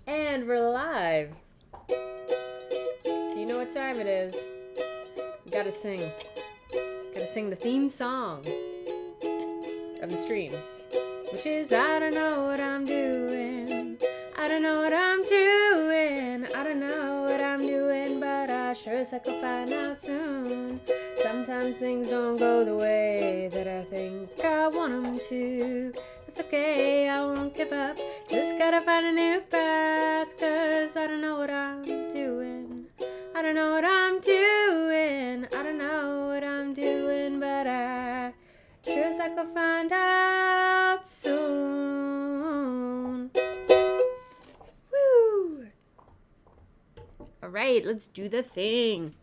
And we're live. So you know what time it is. We gotta sing. Gotta sing the theme song of the streams. Which is, I don't know what I'm doing. I don't know what I'm doing. I don't know what I'm doing, but I sure as heck will find out soon. Sometimes things don't go the way that I think I want them to. It's okay, I won't give up. Just gotta find a new path, cause I don't know what I'm doing. I don't know what I'm doing. I don't know what I'm doing, but I sure as heck will find out soon. Woo! Alright, let's do the thing.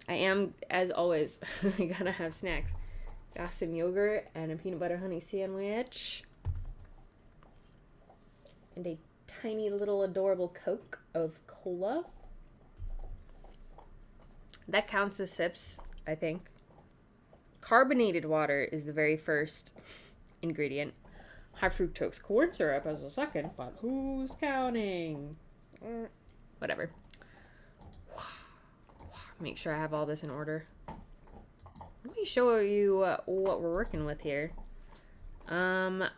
I am, as always, I gotta have snacks. Got some yogurt and a peanut butter honey sandwich. And a tiny little adorable Coke of cola. That counts as sips, I think. Carbonated water is the very first ingredient. High fructose corn syrup as a second, but who's counting? Whatever. Make sure I have all this in order. Let me show you what we're working with here. I've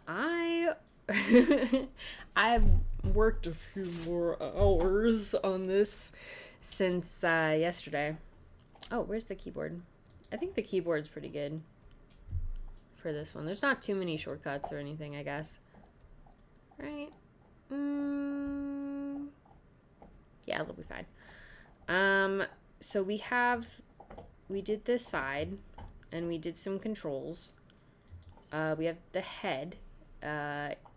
worked a few more hours on this since yesterday. Oh, where's the keyboard? I think the keyboard's pretty good for this one. There's not too many shortcuts or anything, I guess. Right? Yeah, it'll be fine. So we did this side, and we did some controls. We have the head.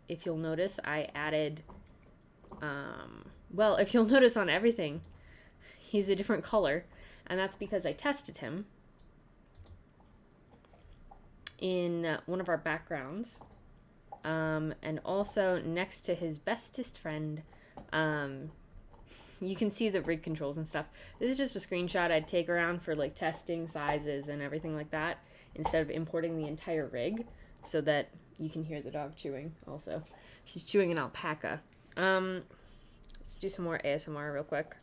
If you'll notice, I added, well, if you'll notice on everything, he's a different color, and that's because I tested him in one of our backgrounds, and also next to his bestest friend. You can see the rig controls and stuff. This is just a screenshot I'd take around for like testing sizes and everything like that, instead of importing the entire rig, so that you can hear the dog chewing also. She's chewing an alpaca. Let's do some more ASMR real quick.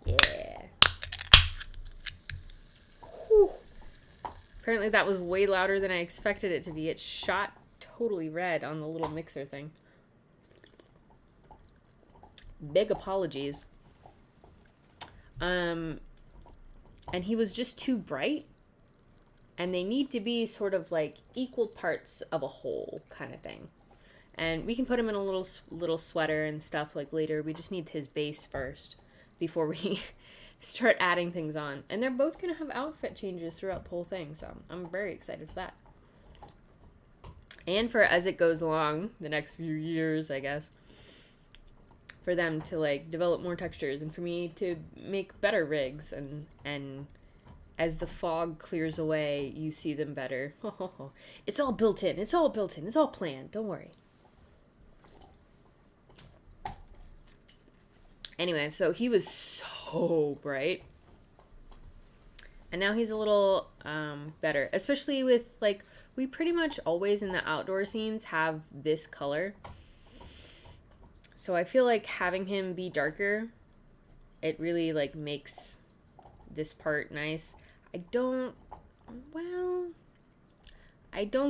Yeah. Whew. Apparently that was way louder than I expected it to be. It shot totally red on the little mixer thing. Big apologies. And he was just too bright, and they need to be sort of like equal parts of a whole kind of thing. And we can put him in a little sweater and stuff like later. We just need his base first before we start adding things on. And they're both gonna have outfit changes throughout the whole thing, so I'm very excited for that. And for as it goes along, the next few years, I guess, for them to like develop more textures and for me to make better rigs, and as the fog clears away, you see them better. It's all built in. It's all built in. It's all planned. Don't worry. Anyway, so he was so bright. And now he's a little better, especially with like, we pretty much always in the outdoor scenes have this color. So I feel like having him be darker, it really like makes this part nice. I don't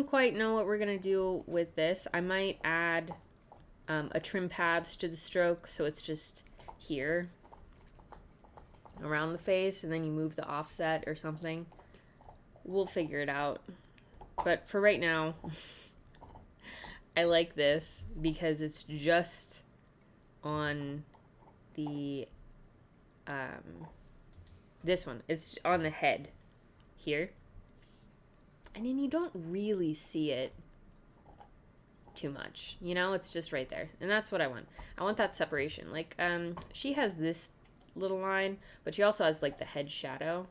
quite know what we're going to do with this. I might add a trim paths to the stroke, so it's just here around the face, and then you move the offset or something. We'll figure it out. But for right now, I like this because it's just on the, this one. It's on the head here. And then you don't really see it too much. You know, it's just right there. And that's what I want. I want that separation. Like, she has this little line, but she also has, like, the head shadow.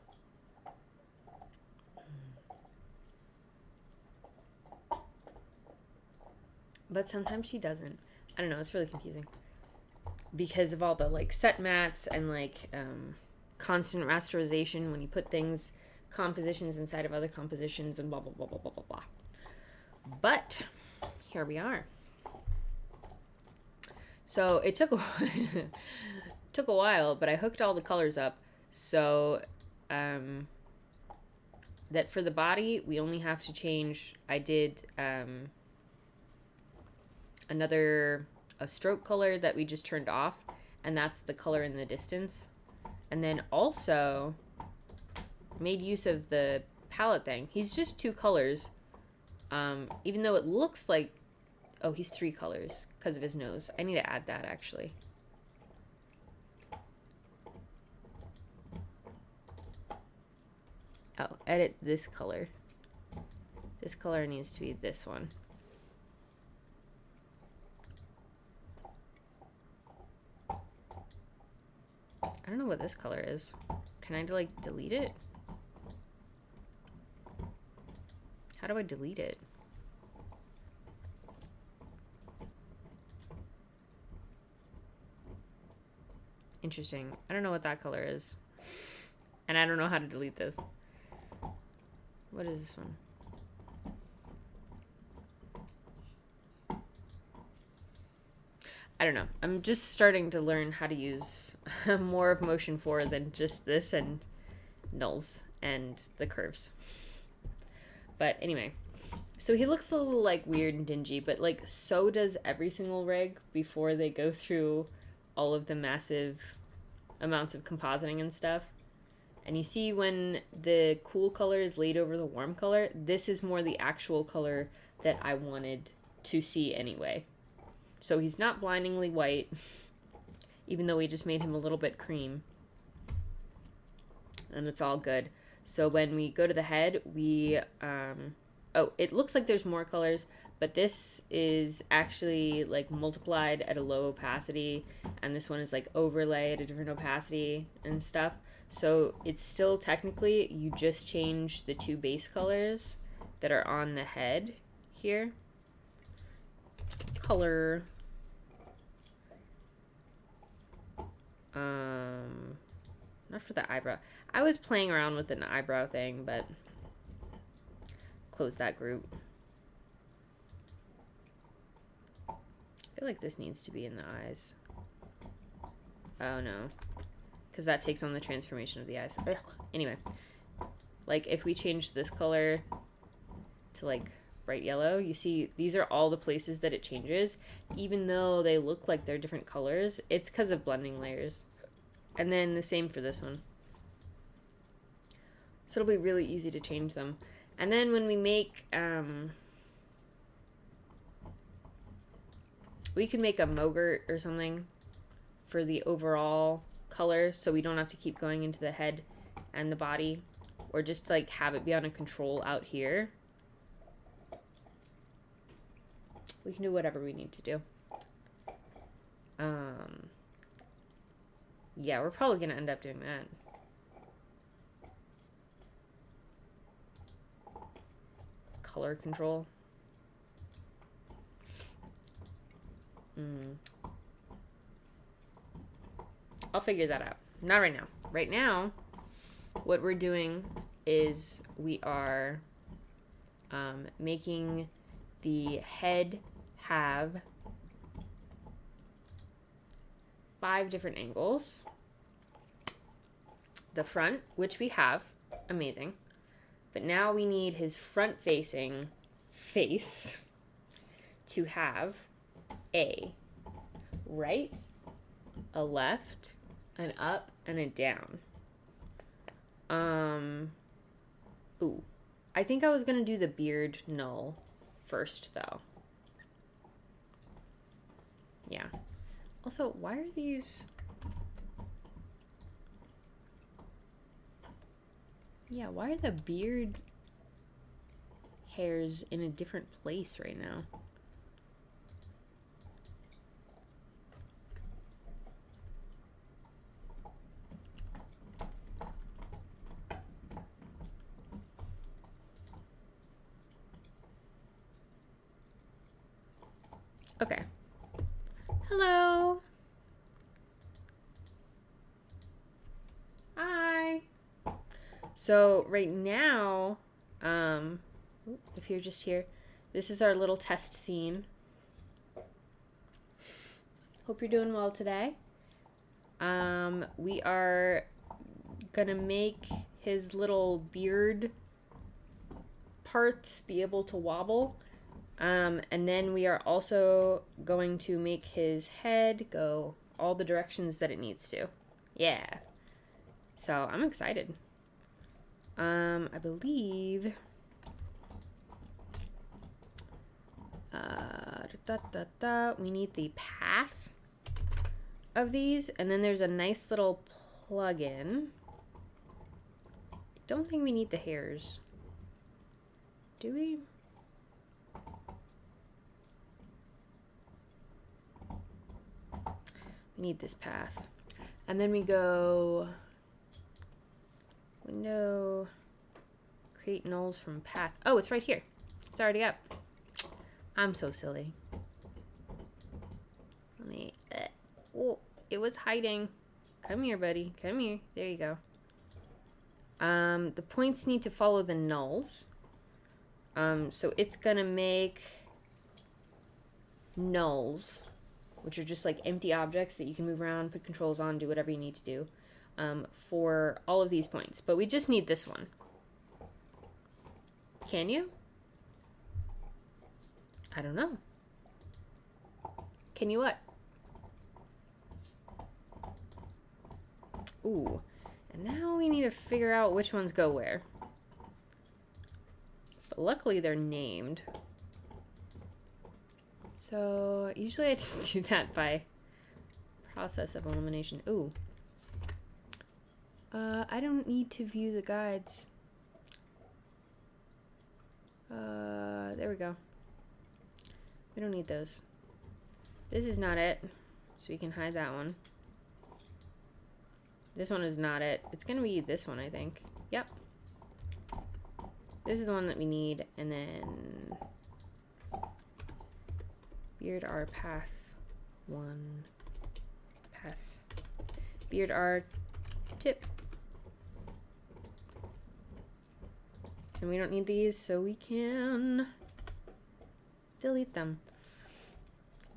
But sometimes she doesn't. I don't know, it's really confusing. Because of all the, like, set mats and, like, constant rasterization when you put things, compositions inside of other compositions and blah, blah, blah, blah, blah, blah, blah. But here we are. So it took took a while, but I hooked all the colors up. So that for the body, we only have to change. I did a stroke color that we just turned off, and that's the color in the distance. And then also made use of the palette thing. He's just 2 colors, even though it looks like, oh, he's 3 colors because of his nose. I need to add that actually. Oh, edit this color. This color needs to be this one. I don't know what this color is. Can I like delete it? How do I delete it? Interesting. I don't know what that color is. And I don't know how to delete this. What is this one? I don't know. I'm just starting to learn how to use more of Motion 4 than just this and nulls and the curves. But anyway, so he looks a little like weird and dingy, but like so does every single rig before they go through all of the massive amounts of compositing and stuff. And you see when the cool color is laid over the warm color, this is more the actual color that I wanted to see anyway. So he's not blindingly white, even though we just made him a little bit cream. And it's all good. So when we go to the head, we, oh, it looks like there's more colors, but this is actually like multiplied at a low opacity, and this one is like overlay at a different opacity and stuff. So it's still technically, you just change the 2 base colors that are on the head here. Color. Not for the eyebrow. I was playing around with an eyebrow thing, but close that group. I feel like this needs to be in the eyes. Oh no. Because that takes on the transformation of the eyes. Ugh. Anyway. Like if we change this color to like bright yellow, you see these are all the places that it changes. Even though they look like they're different colors, it's because of blending layers. And then the same for this one. So it'll be really easy to change them. And then when we make, we can make a Mogurt or something for the overall color, so we don't have to keep going into the head and the body, or just like have it be on a control out here. We can do whatever we need to do. Yeah, we're probably gonna end up doing that. Color control. I'll figure that out. Not right now. Right now, what we're doing is we are making the head have 5 different angles. The front, which we have, amazing. But now we need his front-facing face to have a right, a left, an up, and a down. Ooh. I think I was gonna do the beard null first, though. Yeah. Also, why are these... Yeah, why are the beard hairs in a different place right now? Okay. Hello. Hi. So right now, if you're just here, This is our little test scene. Hope you're doing well today. We are gonna make his little beard parts be able to wobble. And then we are also going to make his head go all the directions that it needs to. Yeah. So I'm excited. I believe we need the path of these, and then there's a nice little plug-in. I don't think we need the hairs. Do we? We need this path. And then we go window, create nulls from path. Oh, it's right here. It's already up. I'm so silly. Let me, oh, it was hiding. Come here, buddy. Come here. There you go. The points need to follow the nulls. So it's gonna make nulls, which are just like empty objects that you can move around, put controls on, do whatever you need to do, for all of these points. But we just need this one. Can you? I don't know. Can you what? Ooh. And now we need to figure out which ones go where. But luckily they're named. So usually I just do that by process of elimination. Ooh. I don't need to view the guides. There we go. We don't need those. This is not it, so we can hide that one. This one is not it. It's gonna be this one, I think. Yep. This is the one that we need, and then beard R path 1 path. Beard R tip. And we don't need these, so we can delete them.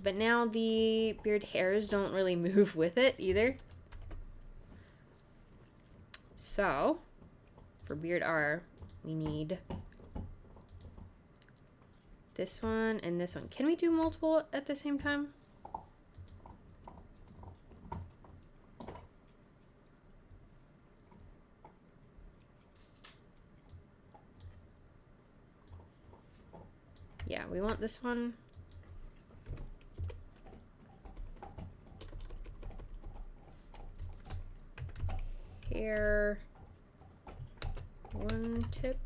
But now the beard hairs don't really move with it either. So, for beard R, we need this one and this one. Can we do multiple at the same time? Yeah, we want this one. Hair 1 tip.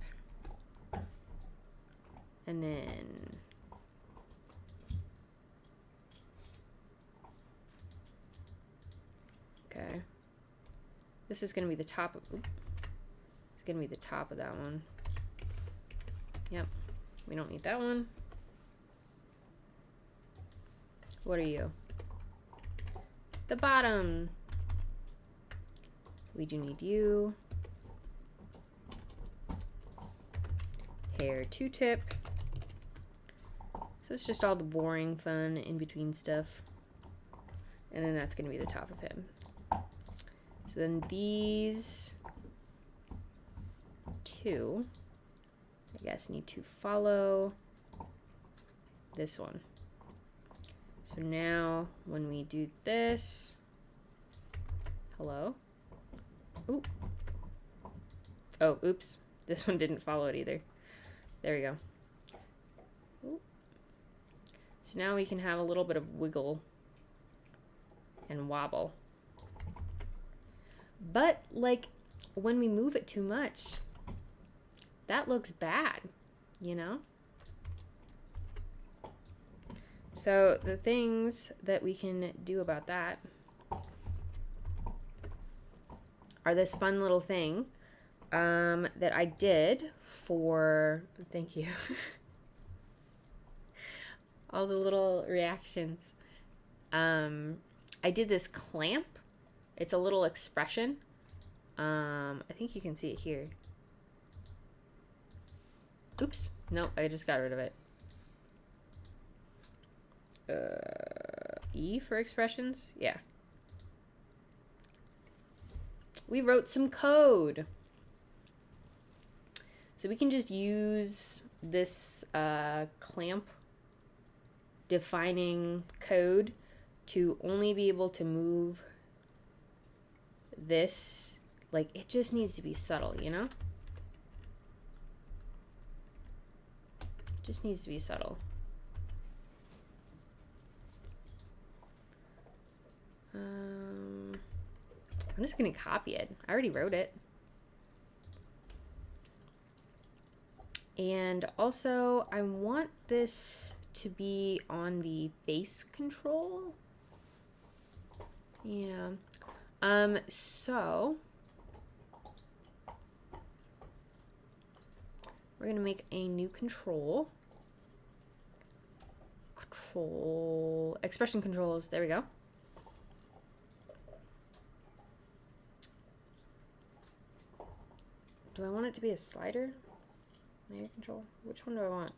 And then okay. This is gonna be the top of, oops. It's gonna be the top of that one. Yep. We don't need that one. What are you? The bottom. We do need you. Hair 2 tip. So it's just all the boring, fun, in between stuff. And then that's gonna be the top of him. So then these 2, I guess, need to follow this one. So now when we do this, hello? Ooh. Oh, oops. This one didn't follow it either. There we go. Ooh. So now we can have a little bit of wiggle and wobble. But, like, when we move it too much, that looks bad, you know? So the things that we can do about that are this fun little thing that I did for, thank you, all the little reactions. I did this clamp. It's a little expression. I think you can see it here. Oops. Nope, I just got rid of it. E for expressions? Yeah. We wrote some code. So we can just use this clamp defining code to only be able to move this. Like, it just needs to be subtle, you know? Just needs to be subtle. I'm just gonna copy it. I already wrote it. And also, I want this to be on the face control. Yeah. So we're gonna make a new control. Expression controls. There we go. Do I want it to be a slider? Layer control? Which one do I want?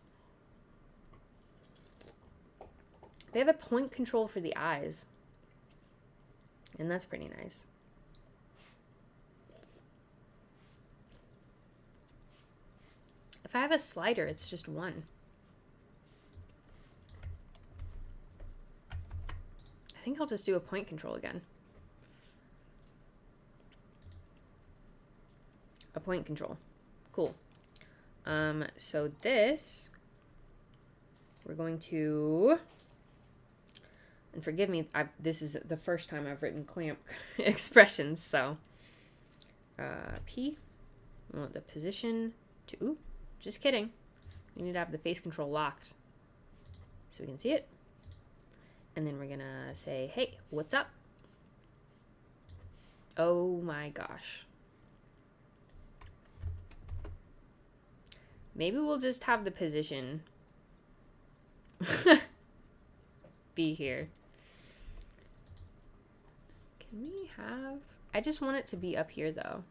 They have a point control for the eyes. And that's pretty nice. If I have a slider, it's just one. I think I'll just do a point control again. A point control. Cool. So this, we're going to, and forgive me, this is the first time I've written clamp expressions, so P, we want the position to, ooh, just kidding. We need to have the face control locked so we can see it. And then we're gonna say, hey, what's up? Oh my gosh. Maybe we'll just have the position be here. Can we have... I just want it to be up here, though.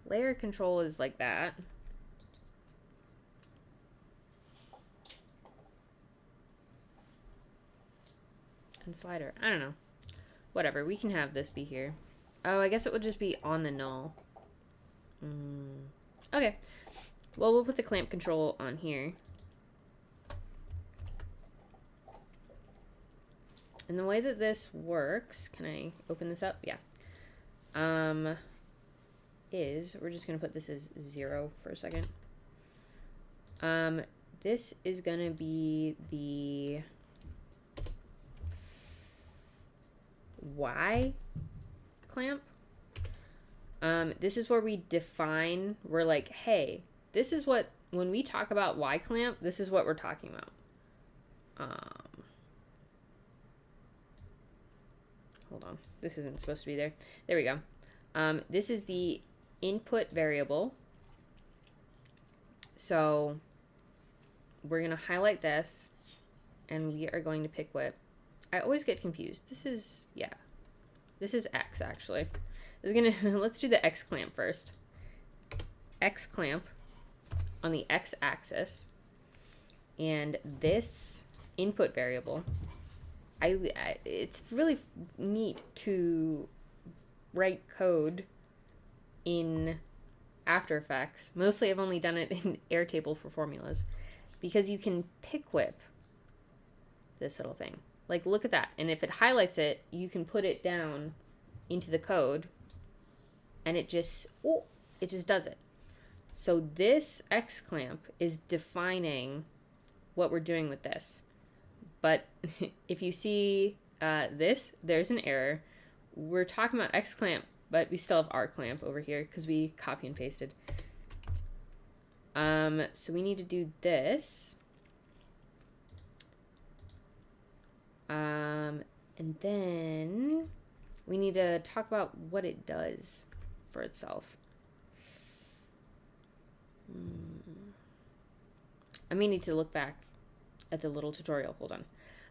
Layer control is like that. And slider. I don't know. Whatever. We can have this be here. Oh, I guess it would just be on the null. Okay. Well, we'll put the clamp control on here. And the way that this works, can I open this up? Yeah. Is, we're just going to put this as 0 for a second. This is going to be the Y clamp. This is where we define, we're like, hey, this is what, when we talk about Y clamp, this is what we're talking about. Hold on, this isn't supposed to be there. There we go. This is the input variable. So we're going to highlight this, and we are going to pick whip. I always get confused. This is, yeah, this is X actually. This is gonna, let's do the X clamp first. X clamp on the X axis, and this input variable. It's really neat to write code in After Effects. Mostly I've only done it in Airtable for formulas, because you can pick whip this little thing. Like, look at that. And if it highlights it, you can put it down into the code, and it just, oh, it just does it. So this X clamp is defining what we're doing with this. But if you see this, there's an error. We're talking about X clamp, but we still have R clamp over here because we copy and pasted. So we need to do this. And then we need to talk about what it does for itself. I may need to look back at the little tutorial. Hold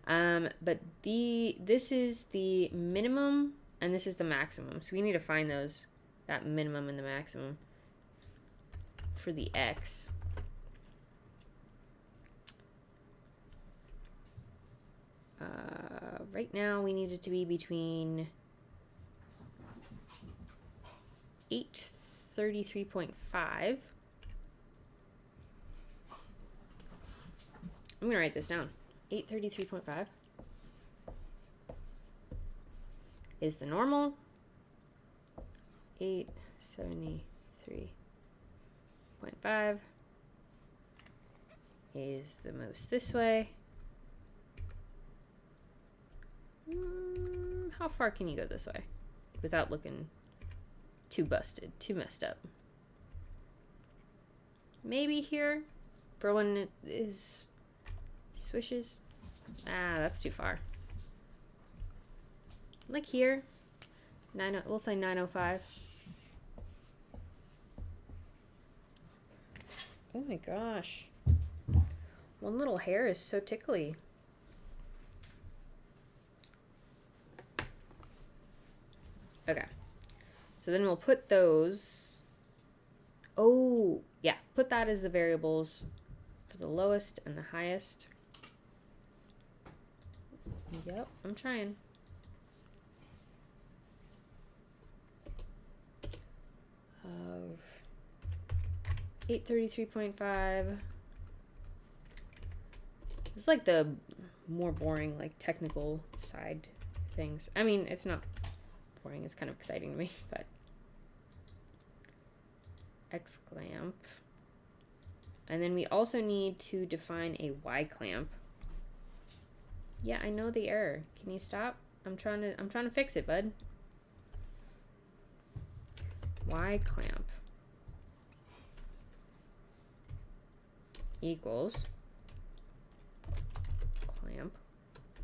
on. But this is the minimum and this is the maximum. So we need to find those, that minimum and the maximum for the X. Right now we need it to be between 833.5. I'm gonna write this down. 833.5 is the normal. 873.5 is the most this way. How far can you go this way without looking too busted, too messed up? Maybe here for when it is swishes. Ah, that's too far. Like here, we'll say 905. Oh my gosh. One little hair is so tickly. Okay. So then we'll put those. Oh, yeah. Put that as the variables for the lowest and the highest. Yep, I'm trying. Of 833.5. It's like the more boring, like technical side things. I mean, it's not boring. It's kind of exciting to me, but X clamp. And then we also need to define a Y clamp. Yeah, I know the error. Can you stop? I'm trying to fix it, bud. Y clamp equals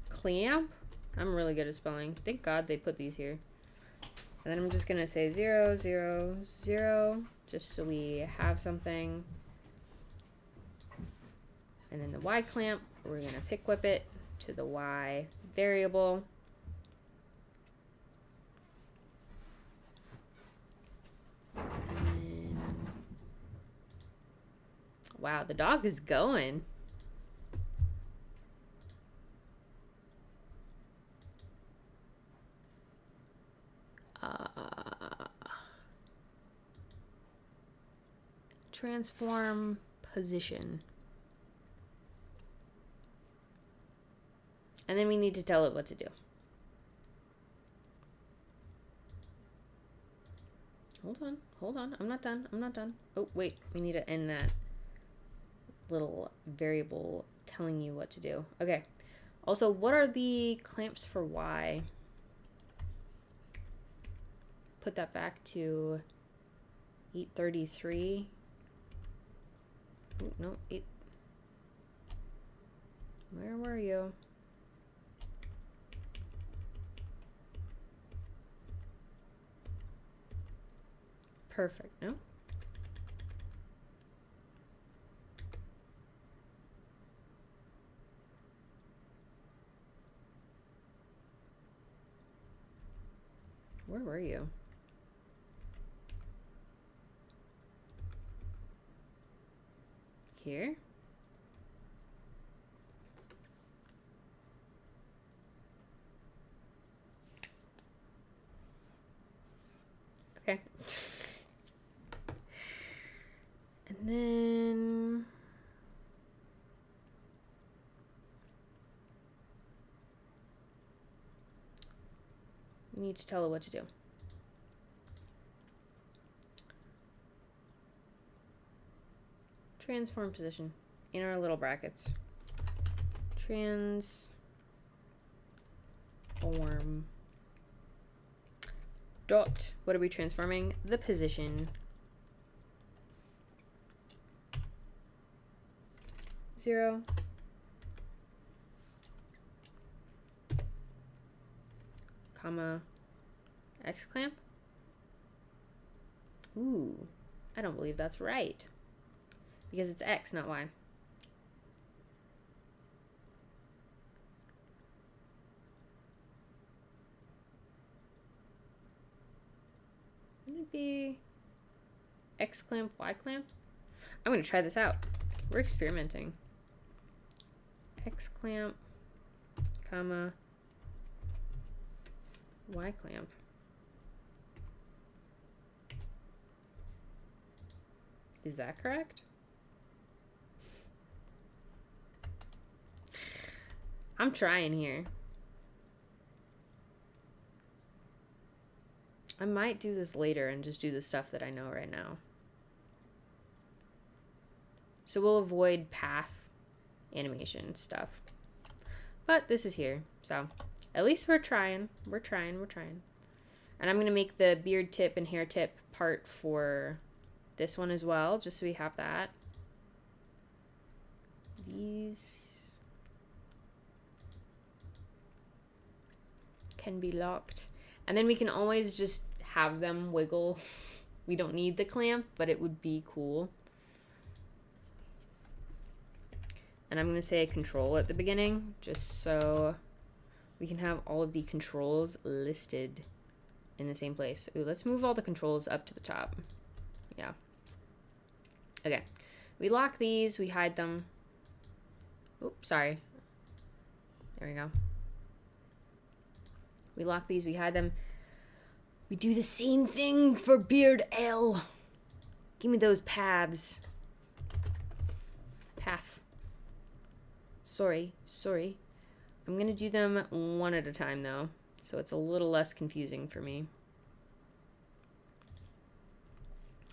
clamp. I'm really good at spelling. Thank God they put these here. And then I'm just gonna say 0, 0, 0, just so we have something. And then the Y clamp, we're gonna pick whip it to the Y variable. And wow, the dog is going. Transform position. And then we need to tell it what to do. Hold on. I'm not done. Oh, wait. We need to end that little variable telling you what to do. Okay. Also, what are the clamps for Y? Put that back to 833. Oh, no, 8. Where were you? Perfect. No? Where were you? Here? Okay. And then we need to tell it what to do. Transform position in our little brackets. Transform dot, what are we transforming? The position. 0. Comma. X clamp. Ooh, I don't believe that's right. Because it's X, not Y. Would it be X clamp, Y clamp? I'm going to try this out. We're experimenting. X clamp, comma, Y clamp. Is that correct? I'm trying here. I might do this later and just do the stuff that I know right now. So we'll avoid path animation stuff. But this is here, so at least we're trying. We're trying. And I'm going to make the beard tip and hair tip part for this one as well, just so we have that. These can be locked. And then we can always just have them wiggle. We don't need the clamp, but it would be cool. And I'm going to say control at the beginning, just so we can have all of the controls listed in the same place. Ooh, let's move all the controls up to the top. Yeah. Okay. We lock these, we hide them. Oops, sorry. There we go. We lock these, we hide them. We do the same thing for Beard L. Give me those paths. Path. Sorry. I'm going to do them one at a time, though, so it's a little less confusing for me.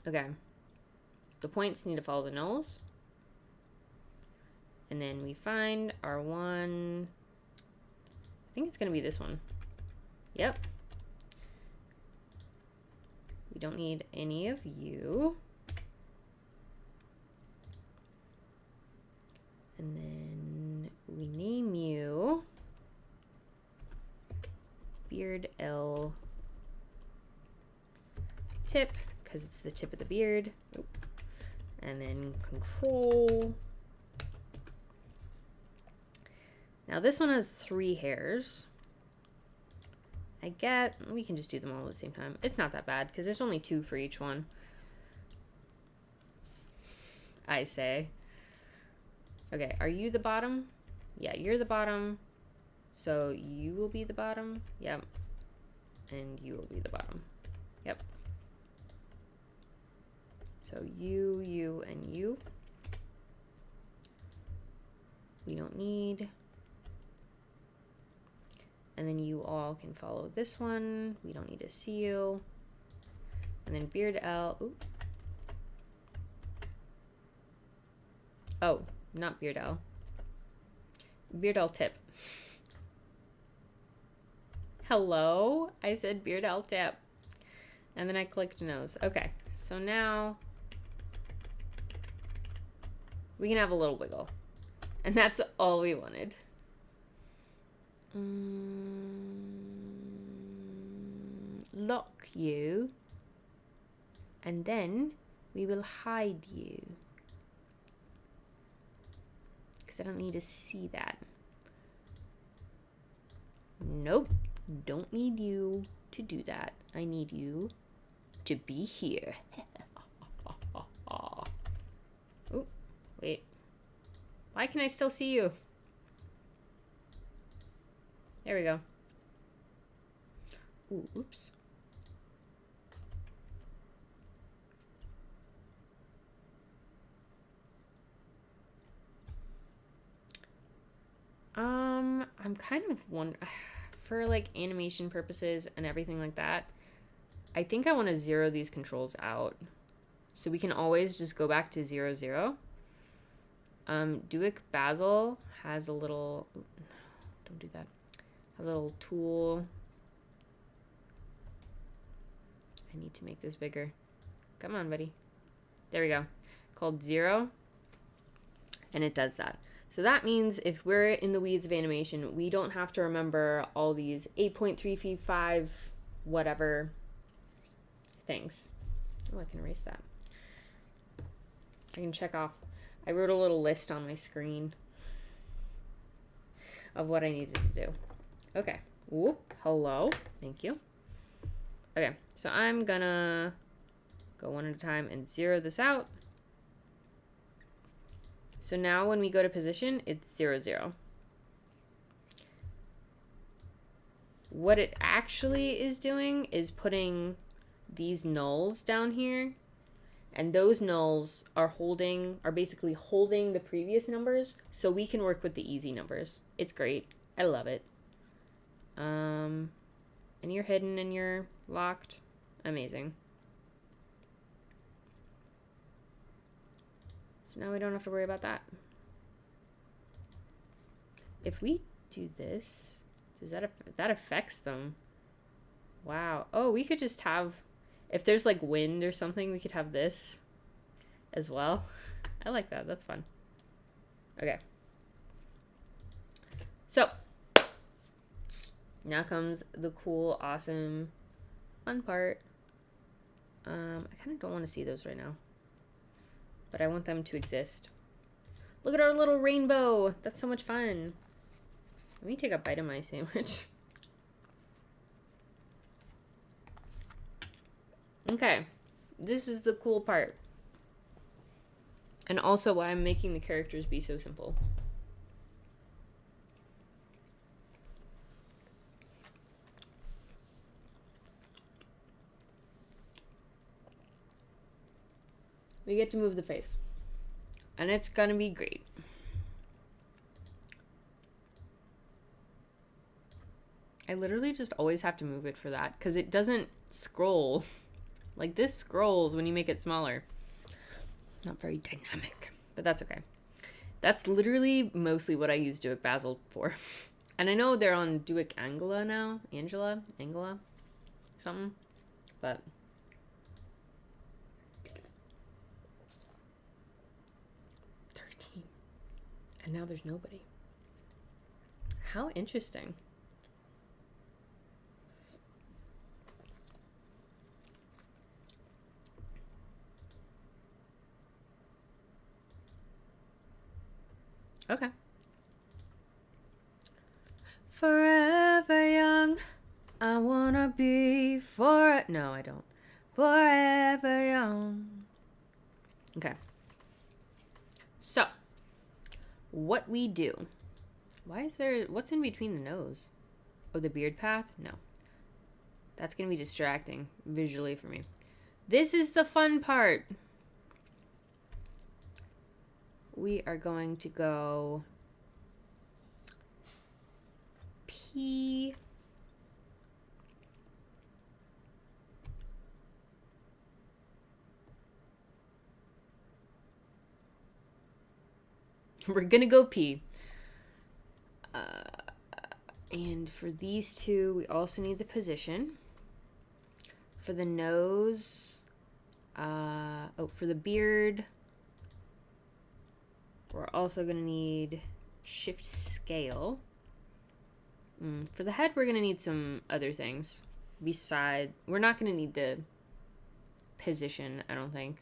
Okay. The points need to follow the nulls. And then we find our one. I think it's going to be this one. Yep. We don't need any of you. And then we name you Beard L tip, because it's the tip of the beard. Oop. And then control. Now this one has 3 hairs. We can just do them all at the same time. It's not that bad because there's only 2 for each one. I say. Okay, are you the bottom? Yeah, you're the bottom. So you will be the bottom. Yep. And you will be the bottom. Yep. So you, and you. We don't need. And then you all can follow this one. We don't need to see you. And then Beard L. Ooh. Oh, not Beard L. Beard L tip. Hello? I said Beard L tip. And then I clicked nose. Okay, so now we can have a little wiggle. And that's all we wanted. Lock you, and then we will hide you, because I don't need to see that. Nope, don't need you to do that. I need you to be here. Oh, wait. Why can I still see you? There we go. Ooh, oops. I'm kind of for like animation purposes and everything like that, I think I want to zero these controls out. So we can always just go back to 0, 0. Duick Basil has a little, don't do that. Has a little tool. I need to make this bigger. Come on, buddy. There we go. Called 0. And it does that. So that means if we're in the weeds of animation, we don't have to remember all these 8.355 whatever things. Oh, I can erase that. I can check off. I wrote a little list on my screen of what I needed to do. Okay. Whoop. Hello. Thank you. Okay. So I'm gonna go one at a time and zero this out. So now when we go to position, it's 0, 0. what it actually is doing is putting these nulls down here, and those nulls are basically holding the previous numbers, so we can work with the easy numbers. It's great. I love it. And you're hidden and you're locked. Amazing. So now we don't have to worry about that. If we do this, does that affects them? Wow. Oh, we could just have, if there's like wind or something, we could have this as well. I like that. That's fun. Okay. So now comes the cool, awesome, fun part. I kind of don't want to see those right now, but I want them to exist. Look at our little rainbow. That's so much fun. Let me take a bite of my sandwich. Okay, this is the cool part. And also why I'm making the characters be so simple. We get to move the face. And it's gonna be great. I literally just always have to move it for that, because it doesn't scroll. Like, this scrolls when you make it smaller. Not very dynamic, but that's okay. That's literally mostly what I use Duic Basil for. And I know they're on Duic Angela now. Angela? Something. But... and now there's nobody. How interesting. Okay. Forever young, I wanna be no, I don't. Forever young. Okay. So, what we do. What's in between the nose? Oh, the beard path? No. That's gonna be distracting visually for me. This is the fun part. We are going to go P. We're gonna go P. And for these two, we also need the position. For the nose, for the beard, we're also going to need shift scale. For the head, we're going to need some other things. We're not going to need the position, I don't think.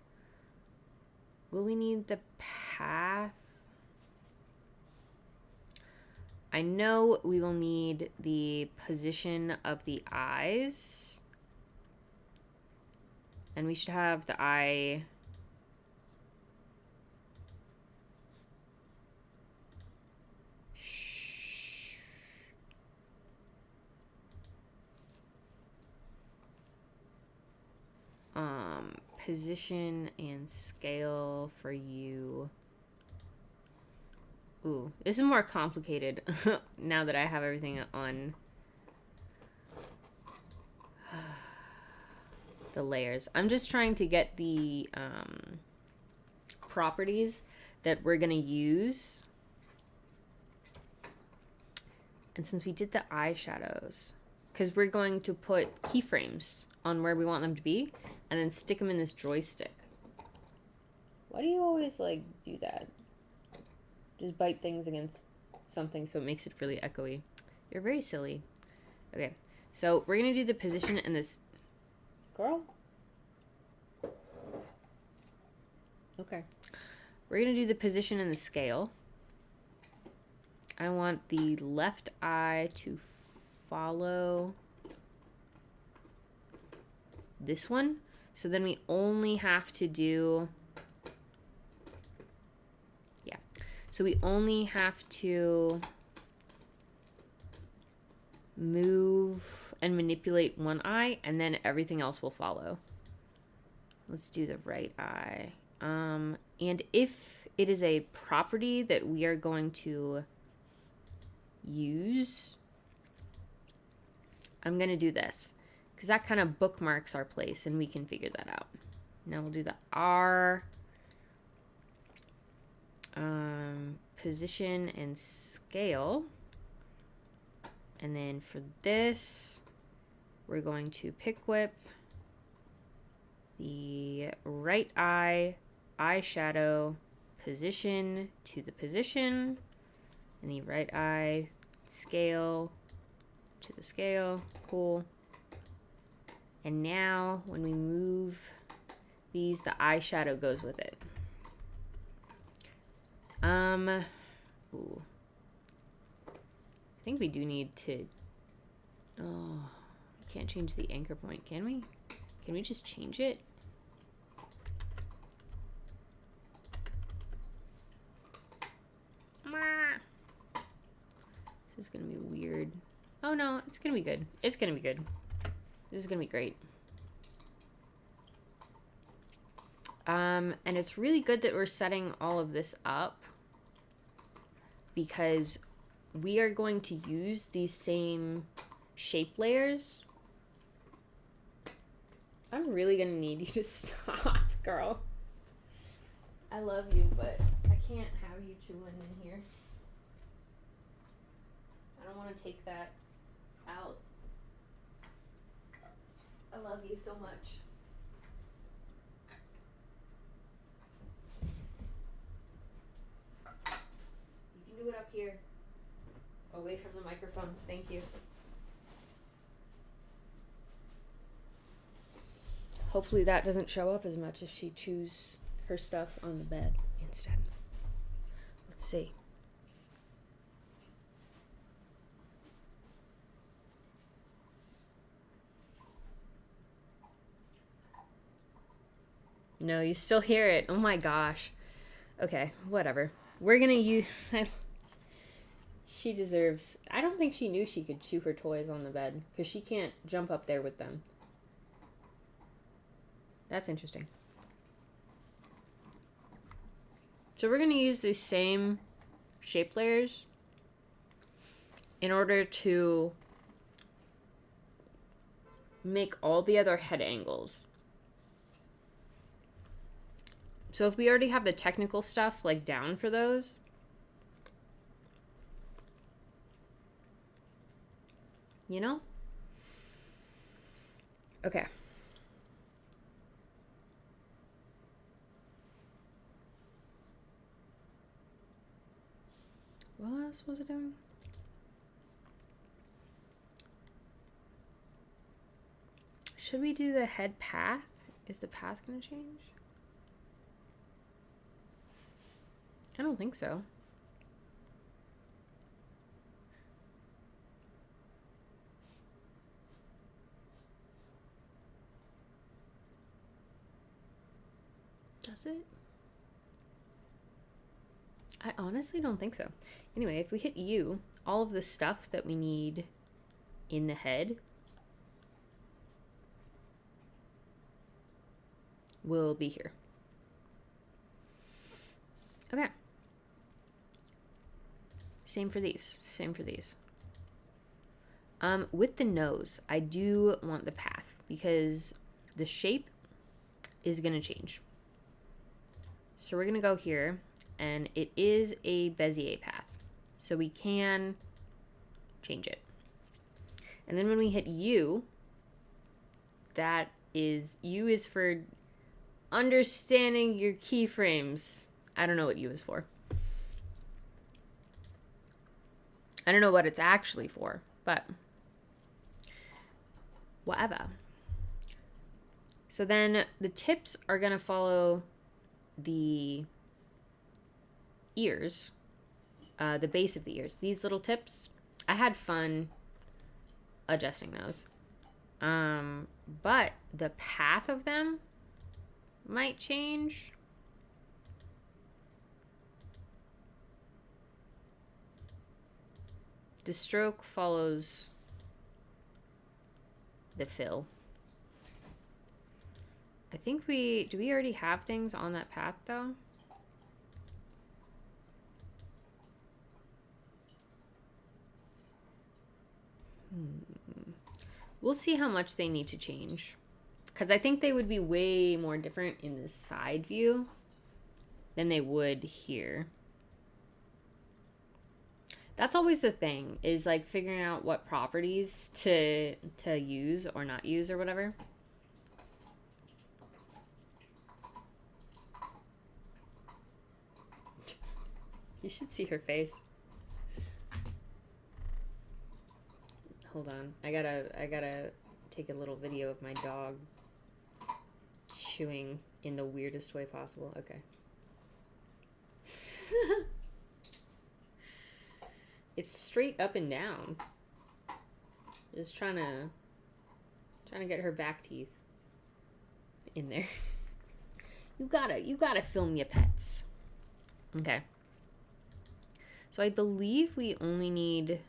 Will we need the path? I know we will need the position of the eyes. And we should have the eye... position and scale for you. Ooh, this is more complicated now that I have everything on the layers. I'm just trying to get the properties that we're gonna use. And since we did the eyeshadows, because we're going to put keyframes on where we want them to be and then stick them in this joystick. Why do you always like do that? Just bite things against something so it makes it really echoey. You're very silly. Okay, so we're gonna do the position and this... Girl? Okay. We're gonna do the position and the scale. I want the left eye to follow this one. So then we only have to do... So we only have to move and manipulate one eye, and then everything else will follow. Let's do the right eye. And if it is a property that we are going to use, I'm going to do this because that kind of bookmarks our place and we can figure that out. Now we'll do the R, position and scale. And then for this, we're going to pick whip the right eye, eyeshadow, position to the position, and the right eye, scale to the scale. Cool. And now when we move these, the eyeshadow goes with it. Ooh. I think we do need to, oh, we can't change the anchor point, can we? Can we just change it? This is gonna be weird. Oh no, it's gonna be good. It's gonna be good. This is gonna be great. And it's really good that we're setting all of this up because we are going to use these same shape layers. I'm really gonna need you to stop, girl. I love you, but I can't have you chewing in here. I don't want to take that out. I love you so much. You can do it up here. Away from the microphone. Thank you. Hopefully that doesn't show up as much if she chews her stuff on the bed instead. Let's see. No, you still hear it. Oh my gosh. Okay, whatever. We're gonna use... She deserves... I don't think she knew she could chew her toys on the bed because she can't jump up there with them. That's interesting. So we're going to use these same shape layers in order to make all the other head angles. So if we already have the technical stuff like down for those, you know? Okay. What else was it doing? Should we do the head path? Is the path going to change? I don't think so. Does it? I honestly don't think so. Anyway, if we hit U, all of the stuff that we need in the head will be here. Okay. Same for these. Same for these. With the nose, I do want the path because the shape is going to change. So we're going to go here, and it is a Bezier path. So we can change it. And then when we hit U, that is, U is for understanding your keyframes. I don't know what U is for. I don't know what it's actually for, but whatever. So then the tips are going to follow the ears, the base of the ears. These little tips, I had fun adjusting those. But the path of them might change. The stroke follows the fill. I think do we already have things on that path though? We'll see how much they need to change. Because I think they would be way more different in the side view than they would here. That's always the thing, is like figuring out what properties to use or not use or whatever. You should see her face. Hold on. I gotta take a little video of my dog chewing in the weirdest way possible. Okay. It's straight up and down. Just trying to get her back teeth in there. You gotta film your pets. Okay. So I believe we only need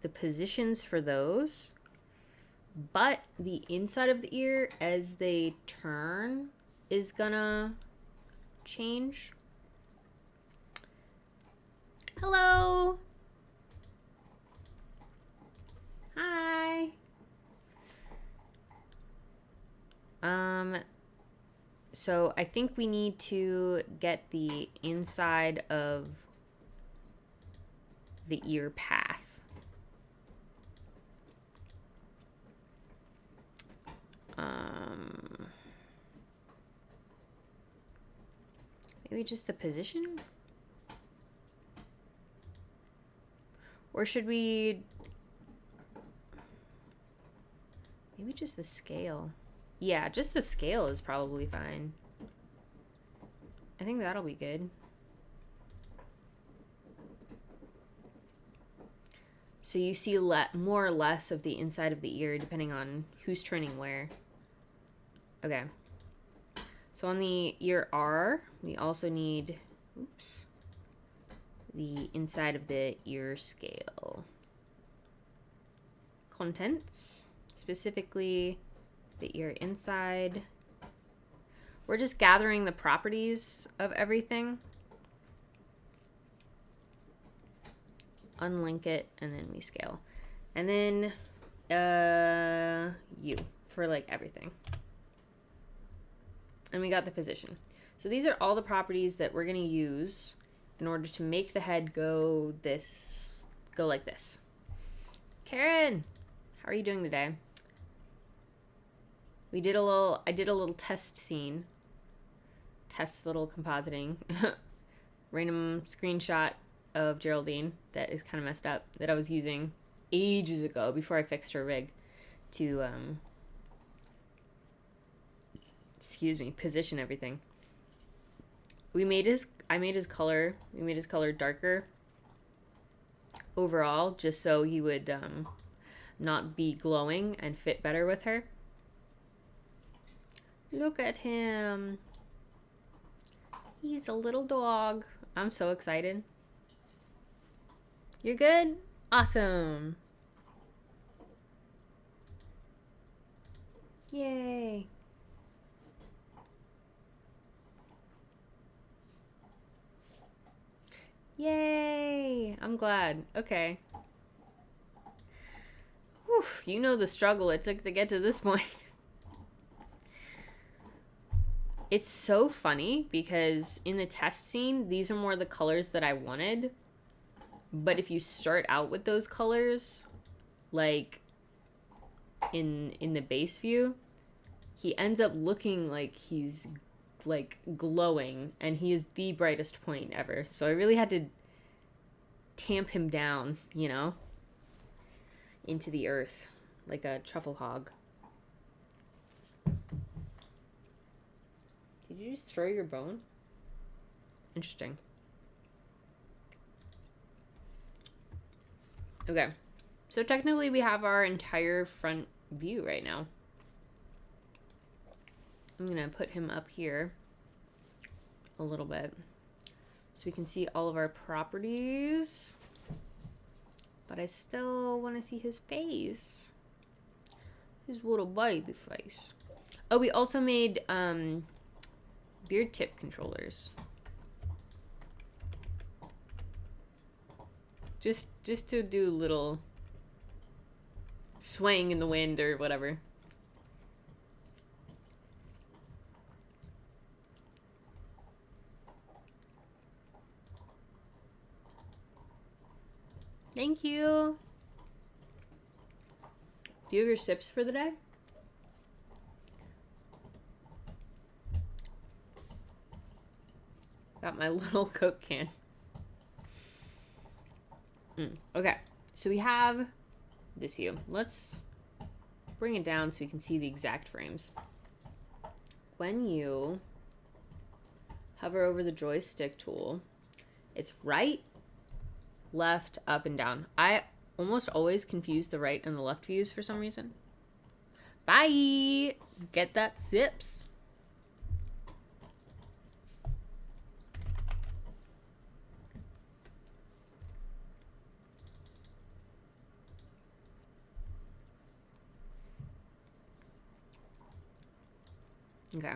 the positions for those, but the inside of the ear as they turn is gonna change. Hello. Hi. So I think we need to get the inside of the ear path. Maybe just the position? Or should we... Maybe just the scale. Yeah, just the scale is probably fine. I think that'll be good. So you see more or less of the inside of the ear depending on who's turning where. Okay. So on the ear R, we also need, oops, the inside of the ear scale. Contents, specifically the ear inside. We're just gathering the properties of everything. Unlink it, and then we scale. And then U for like everything. And we got the position. So these are all the properties that we're gonna use in order to make the head go like this. Karen, how are you doing today? I did a little test scene. Test little compositing. Random screenshot of Geraldine that is kind of messed up that I was using ages ago before I fixed her rig to position everything. I made his color darker overall just so he would not be glowing and fit better with her. Look at him. He's a little dog. I'm so excited. You're good? Awesome. Yay. Yay. I'm glad. Okay. Whew, you know the struggle it took to get to this point. It's so funny because in the test scene, these are more the colors that I wanted. But if you start out with those colors, like in the base view, he ends up looking like he's like glowing, and he is the brightest point ever. So I really had to tamp him down, you know, into the earth like a truffle hog. Did you just throw your bone? Interesting. Okay. So technically we have our entire front view right now. I'm going to put him up here a little bit so we can see all of our properties. But I still want to see his face. His little baby face. Oh, we also made beard tip controllers. Just to do little swaying in the wind or whatever. Thank you. Do you have your sips for the day? Got my little Coke can. Okay, so we have this view. Let's bring it down so we can see the exact frames. When you hover over the joystick tool, it's right, left, up, and down. I almost always confuse the right and the left views for some reason. Bye! Get that sips. Okay.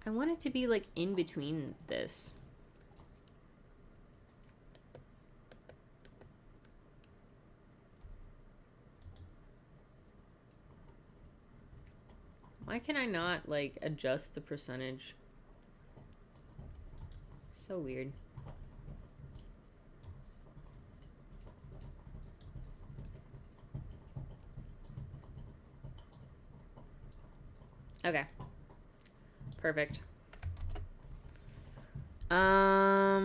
I want it to be like in between this. Why can I not like adjust the percentage? So weird. Okay. Perfect. Oh,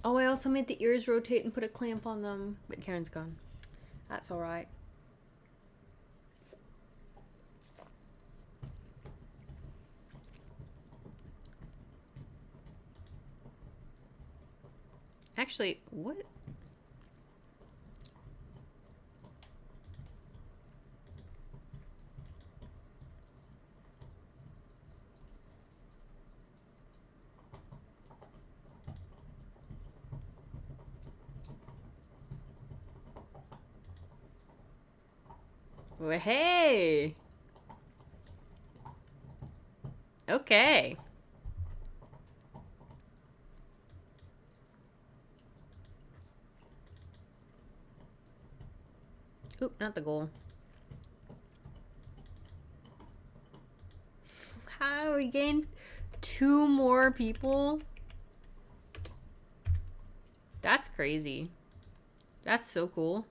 I also made the ears rotate and put a clamp on them, but Karen's gone. That's all right. Actually, what? Well, hey. Okay. Oop, not the goal. How we gained 2 more people? That's crazy. That's so cool.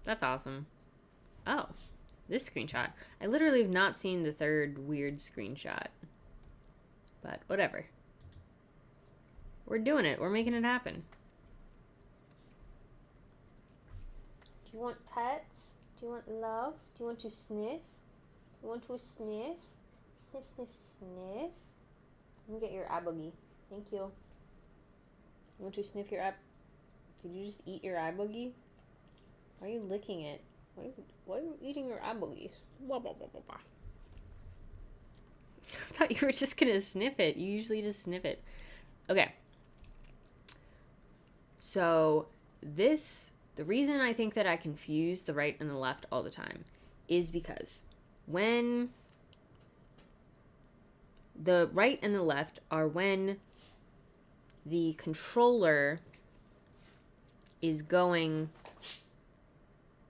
That's awesome. Oh, this screenshot. I literally have not seen the third weird screenshot. But whatever. We're doing it. We're making it happen. Do you want pets? Do you want love? Do you want to sniff? You want to sniff? Sniff, sniff, sniff. Let me get your eye boogie. Thank you. You want to sniff your eye? Did you just eat your eye boogie? Why are you licking it? Why are you eating your eye boogies? Blah, blah, blah, blah, blah. I thought you were just gonna sniff it. You usually just sniff it. Okay. So the reason I think that I confuse the right and the left all the time is because when the right and the left are when the controller is going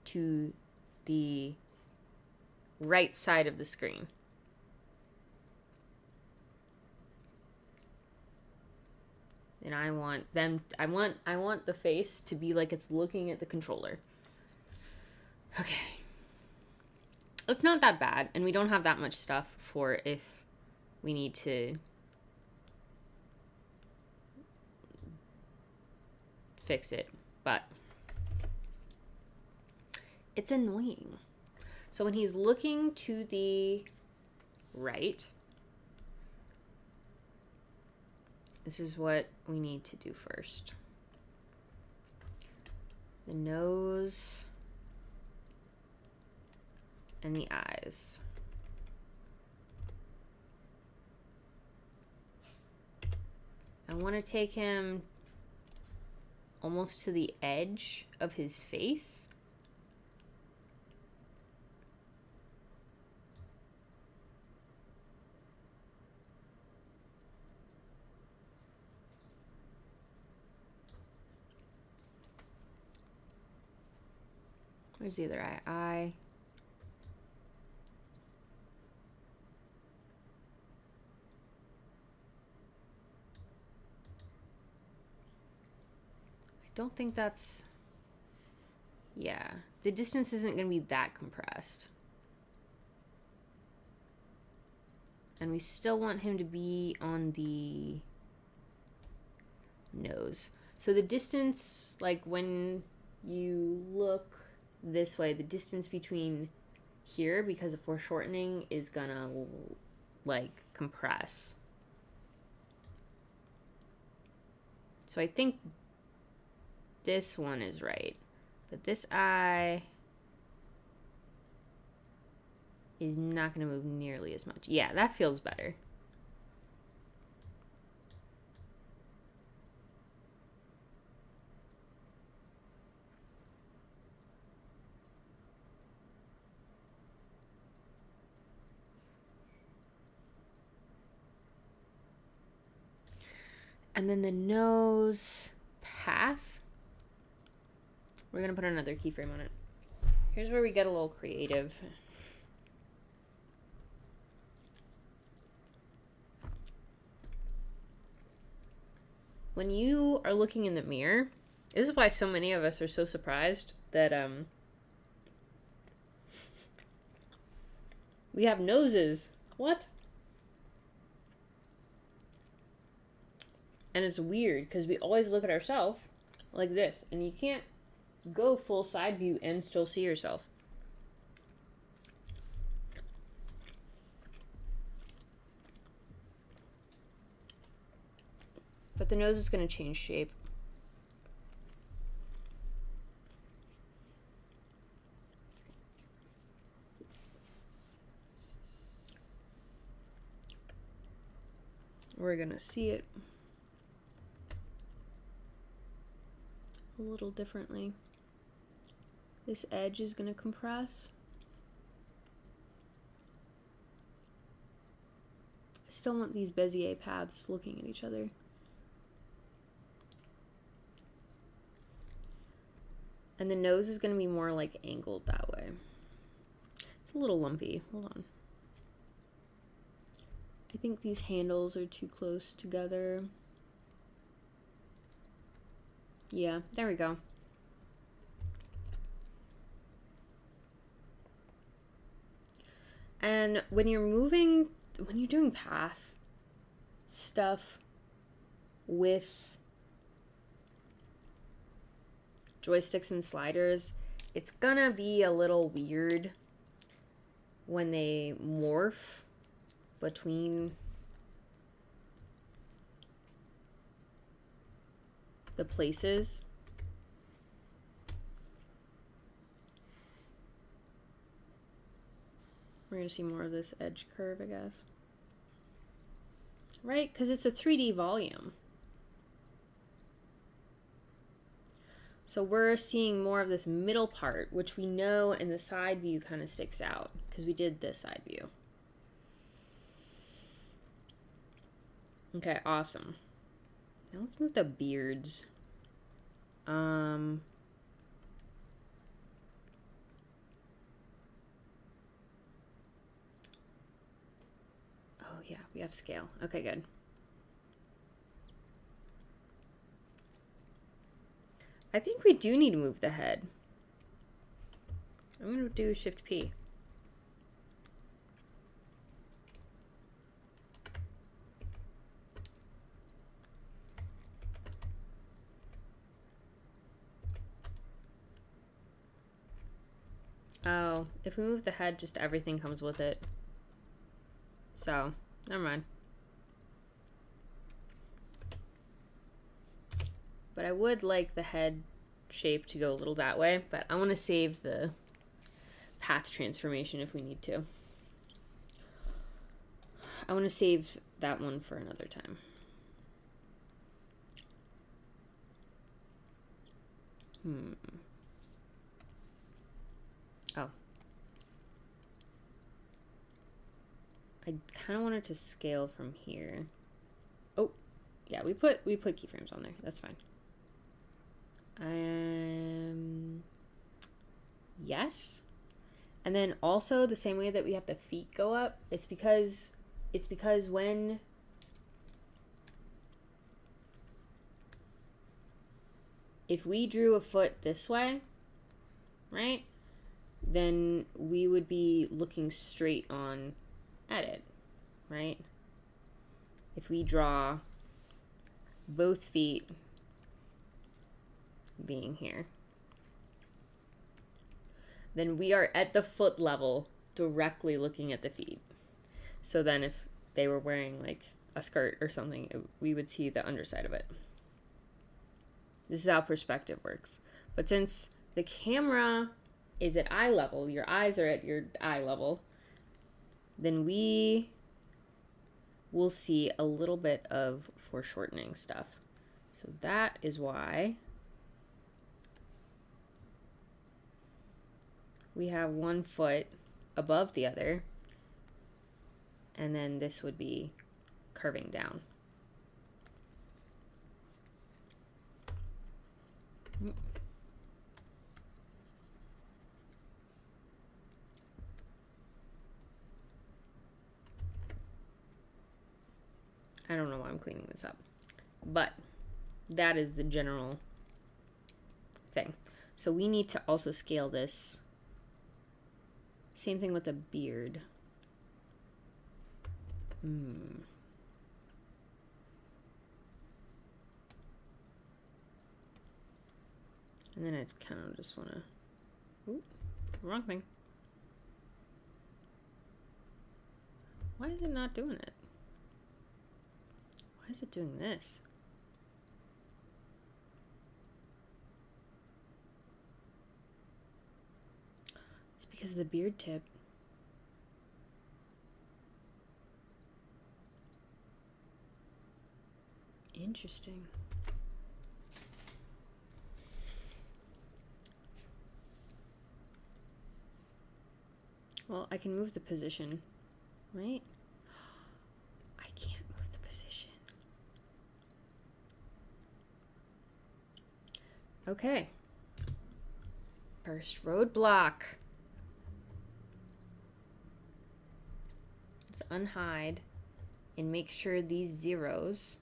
to the right side of the screen. And I want the face to be like it's looking at the controller. Okay. It's not that bad, and we don't have that much stuff for if we need to fix it, but it's annoying. So when he's looking to the right, this is what we need to do first. The nose and the eyes. I want to take him almost to the edge of his face. Where's the other eye? I don't think that's... Yeah, the distance isn't going to be that compressed. And we still want him to be on the nose. So the distance, like when you look this way, the distance between here, because of foreshortening, is gonna like compress. So I think this one is right, but this eye is not going to move nearly as much. Yeah, that feels better. And then the nose path, we're going to put another keyframe on it. Here's where we get a little creative. When you are looking in the mirror, this is why so many of us are so surprised that we have noses. What? And it's weird because we always look at ourselves like this, and you can't go full side view and still see yourself. But the nose is going to change shape. We're going to see it a little differently. This edge is going to compress. I still want these Bezier paths looking at each other. And the nose is going to be more like angled that way. It's a little lumpy. Hold on. I think these handles are too close together. Yeah, there we go. And when you're doing path stuff with joysticks and sliders, it's gonna be a little weird when they morph between the places. We're gonna see more of this edge curve, I guess. Right? Because it's a 3D volume. So we're seeing more of this middle part, which we know in the side view kind of sticks out because we did this side view. Okay, awesome. Now let's move the beards. Oh yeah, we have scale. Okay, good. I think we do need to move the head. I'm going to do Shift P. Oh, if we move the head, just everything comes with it. So, never mind. But I would like the head shape to go a little that way, but I want to save the path transformation if we need to. I want to save that one for another time. Oh. I kind of wanted to scale from here. Oh, yeah, we put keyframes on there. That's fine. Yes. And then also the same way that we have the feet go up, it's because when if we drew a foot this way, right, then we would be looking straight on at it, right? If we draw both feet being here, then we are at the foot level directly looking at the feet. So then if they were wearing like a skirt or something, we would see the underside of it. This is how perspective works. But since the camera is at eye level, your eyes are at your eye level, then we will see a little bit of foreshortening stuff. So that is why we have one foot above the other, and then this would be curving down. I don't know why I'm cleaning this up, but that is the general thing. So we need to also scale this. Same thing with the beard. And then I kind of just want to, ooh, wrong thing. Why is it not doing it? Why is it doing this? It's because of the beard tip. Interesting. Well, I can move the position, right? I can't move the position. Okay. First roadblock. Let's unhide and make sure these zeros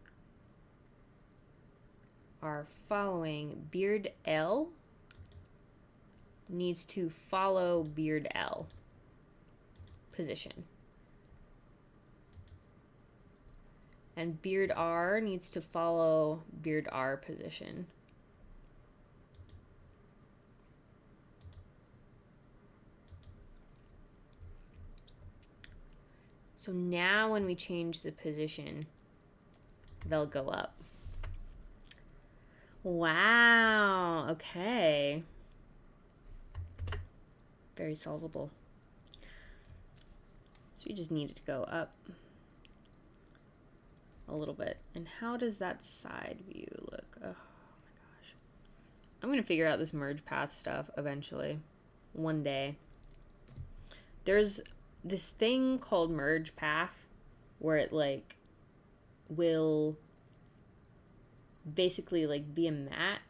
are following beard L needs to follow beard L position. And beard R needs to follow beard R position. So now when we change the position, they'll go up. Wow, okay. Very solvable. So we just need it to go up a little bit. And how does that side view look? Oh my gosh. I'm gonna figure out this merge path stuff eventually, one day. There's this thing called merge path where it like will basically like be a matte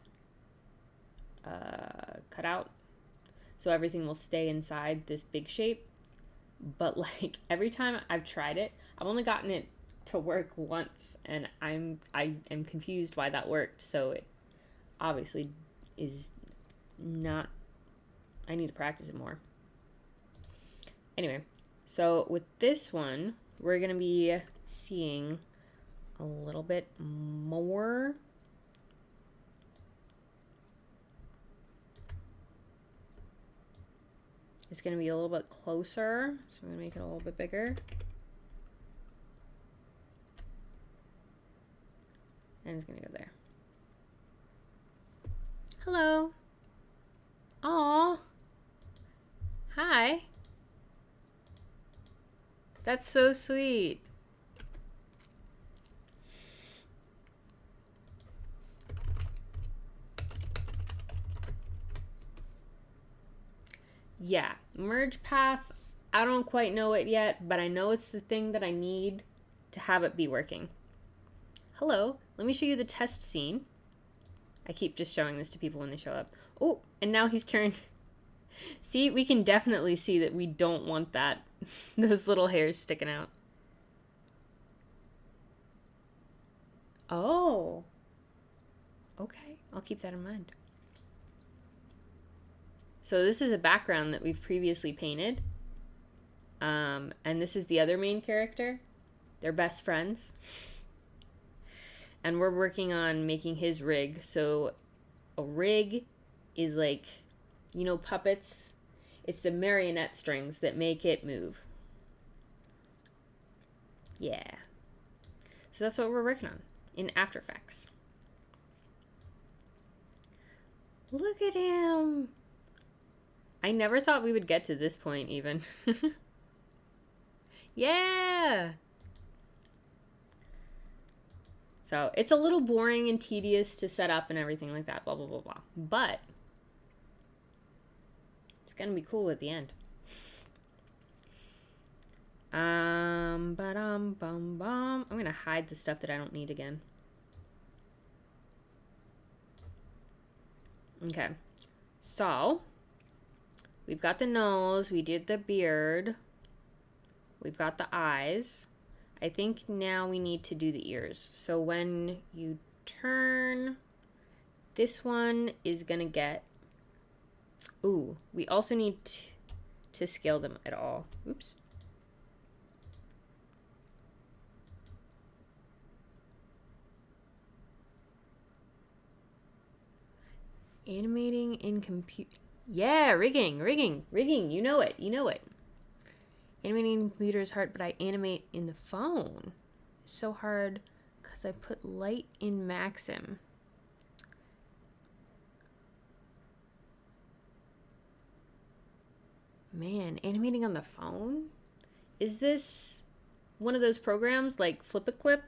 cutout, so everything will stay inside this big shape. But like every time I've tried it, I've only gotten it to work once, and I am confused why that worked. So it obviously is not. I need to practice it more. Anyway, so with this one, we're gonna be seeing a little bit more. It's going to be a little bit closer, so I'm going to make it a little bit bigger. And it's going to go there. Hello. Aw. Hi. That's so sweet. Yeah, merge path, I don't quite know it yet, but I know it's the thing that I need to have it be working. Hello, let me show you the test scene. I keep just showing this to people when they show up. Oh, and now he's turned. See, we can definitely see that we don't want that. Those little hairs sticking out. Oh. Okay, I'll keep that in mind. So this is a background that we've previously painted. And this is the other main character. They're best friends. And we're working on making his rig. So a rig is like, you know, puppets. It's the marionette strings that make it move. Yeah. So that's what we're working on in After Effects. Look at him. I never thought we would get to this point even. Yeah. So it's a little boring and tedious to set up and everything like that, blah, blah, blah, blah. But it's going to be cool at the end. I'm going to hide the stuff that I don't need again. Okay. So we've got the nose, we did the beard, we've got the eyes. I think now we need to do the ears. So when you turn, this one is gonna get, ooh, we also need to scale them at all. Oops. Animating in compute. Yeah, rigging. You know it. Animating in computer is hard, but I animate in the phone. It's so hard because I put light in Maxim. Man, animating on the phone? Is this one of those programs like Flip-A-Clip?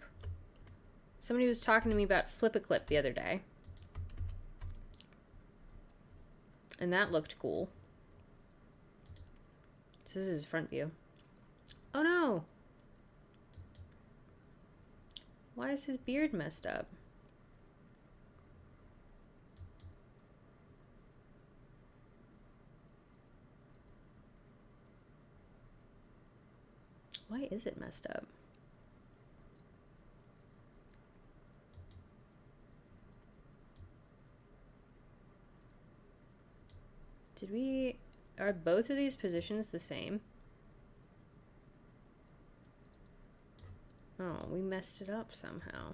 Somebody was talking to me about Flip-A-Clip the other day. And that looked cool. So this is front view. Oh no! Why is his beard messed up? Why is it messed up? Are both of these positions the same? Oh, we messed it up somehow.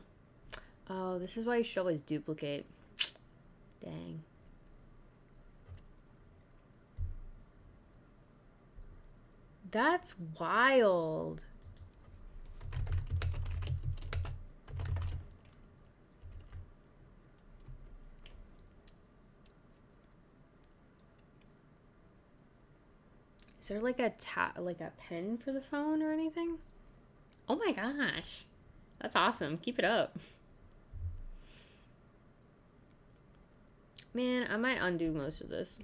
Oh, this is why you should always duplicate. Dang. That's wild. Is there like a pen for the phone or anything? Oh my gosh. That's awesome. Keep it up. Man, I might undo most of this.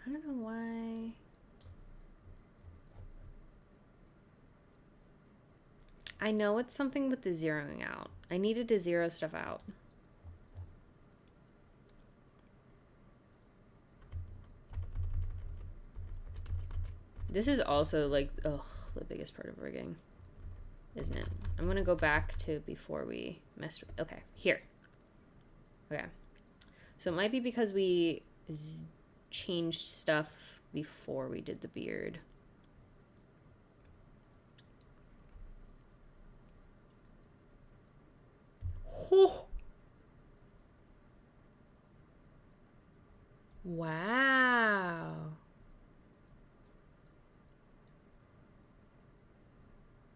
I don't know why. I know it's something with the zeroing out. I needed to zero stuff out. This is also like, ugh, the biggest part of rigging, isn't it? I'm gonna go back to before we messed with, okay, here. Okay. So it might be because we changed stuff before we did the beard. Oh. Wow.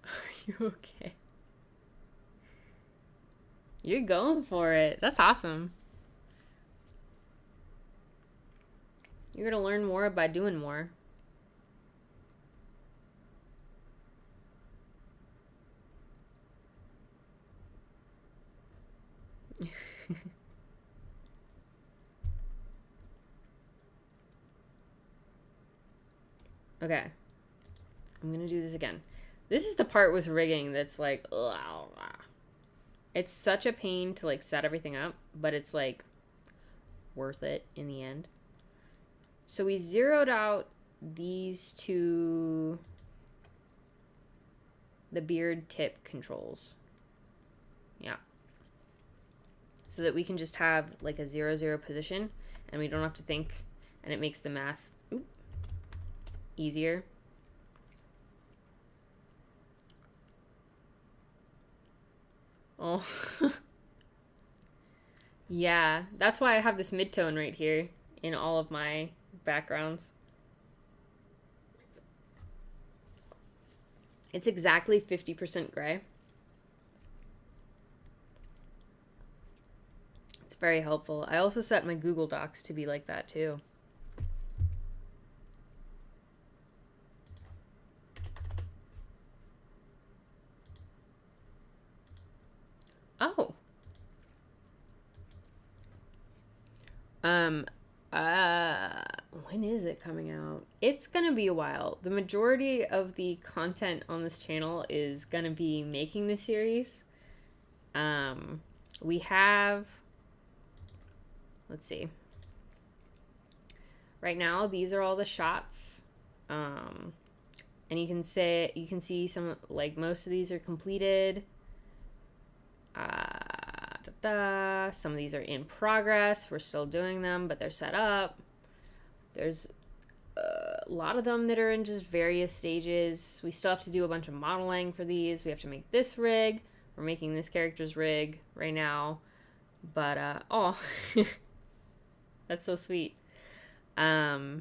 Are you okay? You're going for it. That's awesome. You're gonna learn more by doing more. Okay. I'm gonna do this again. This is the part with rigging that's like, ugh. It's such a pain to like set everything up, but it's like worth it in the end. So we zeroed out these two, the beard tip controls. Yeah. So that we can just have like a 0, 0 position and we don't have to think, and it makes the math easier. Oh. Yeah, that's why I have this midtone right here in all of my backgrounds. It's exactly 50% gray. It's very helpful. I also set my Google Docs to be like that too. Oh. When is it coming out? It's gonna be a while. The majority of the content on this channel is gonna be making the series. We have, let's see. Right now, these are all the shots. And you can see some, like most of these are completed. Some of these are in progress. We're still doing them, but they're set up. There's a lot of them that are in just various stages. We still have to do a bunch of modeling for these. We have to make this rig. We're making this character's rig right now. But, oh, that's so sweet. Yeah,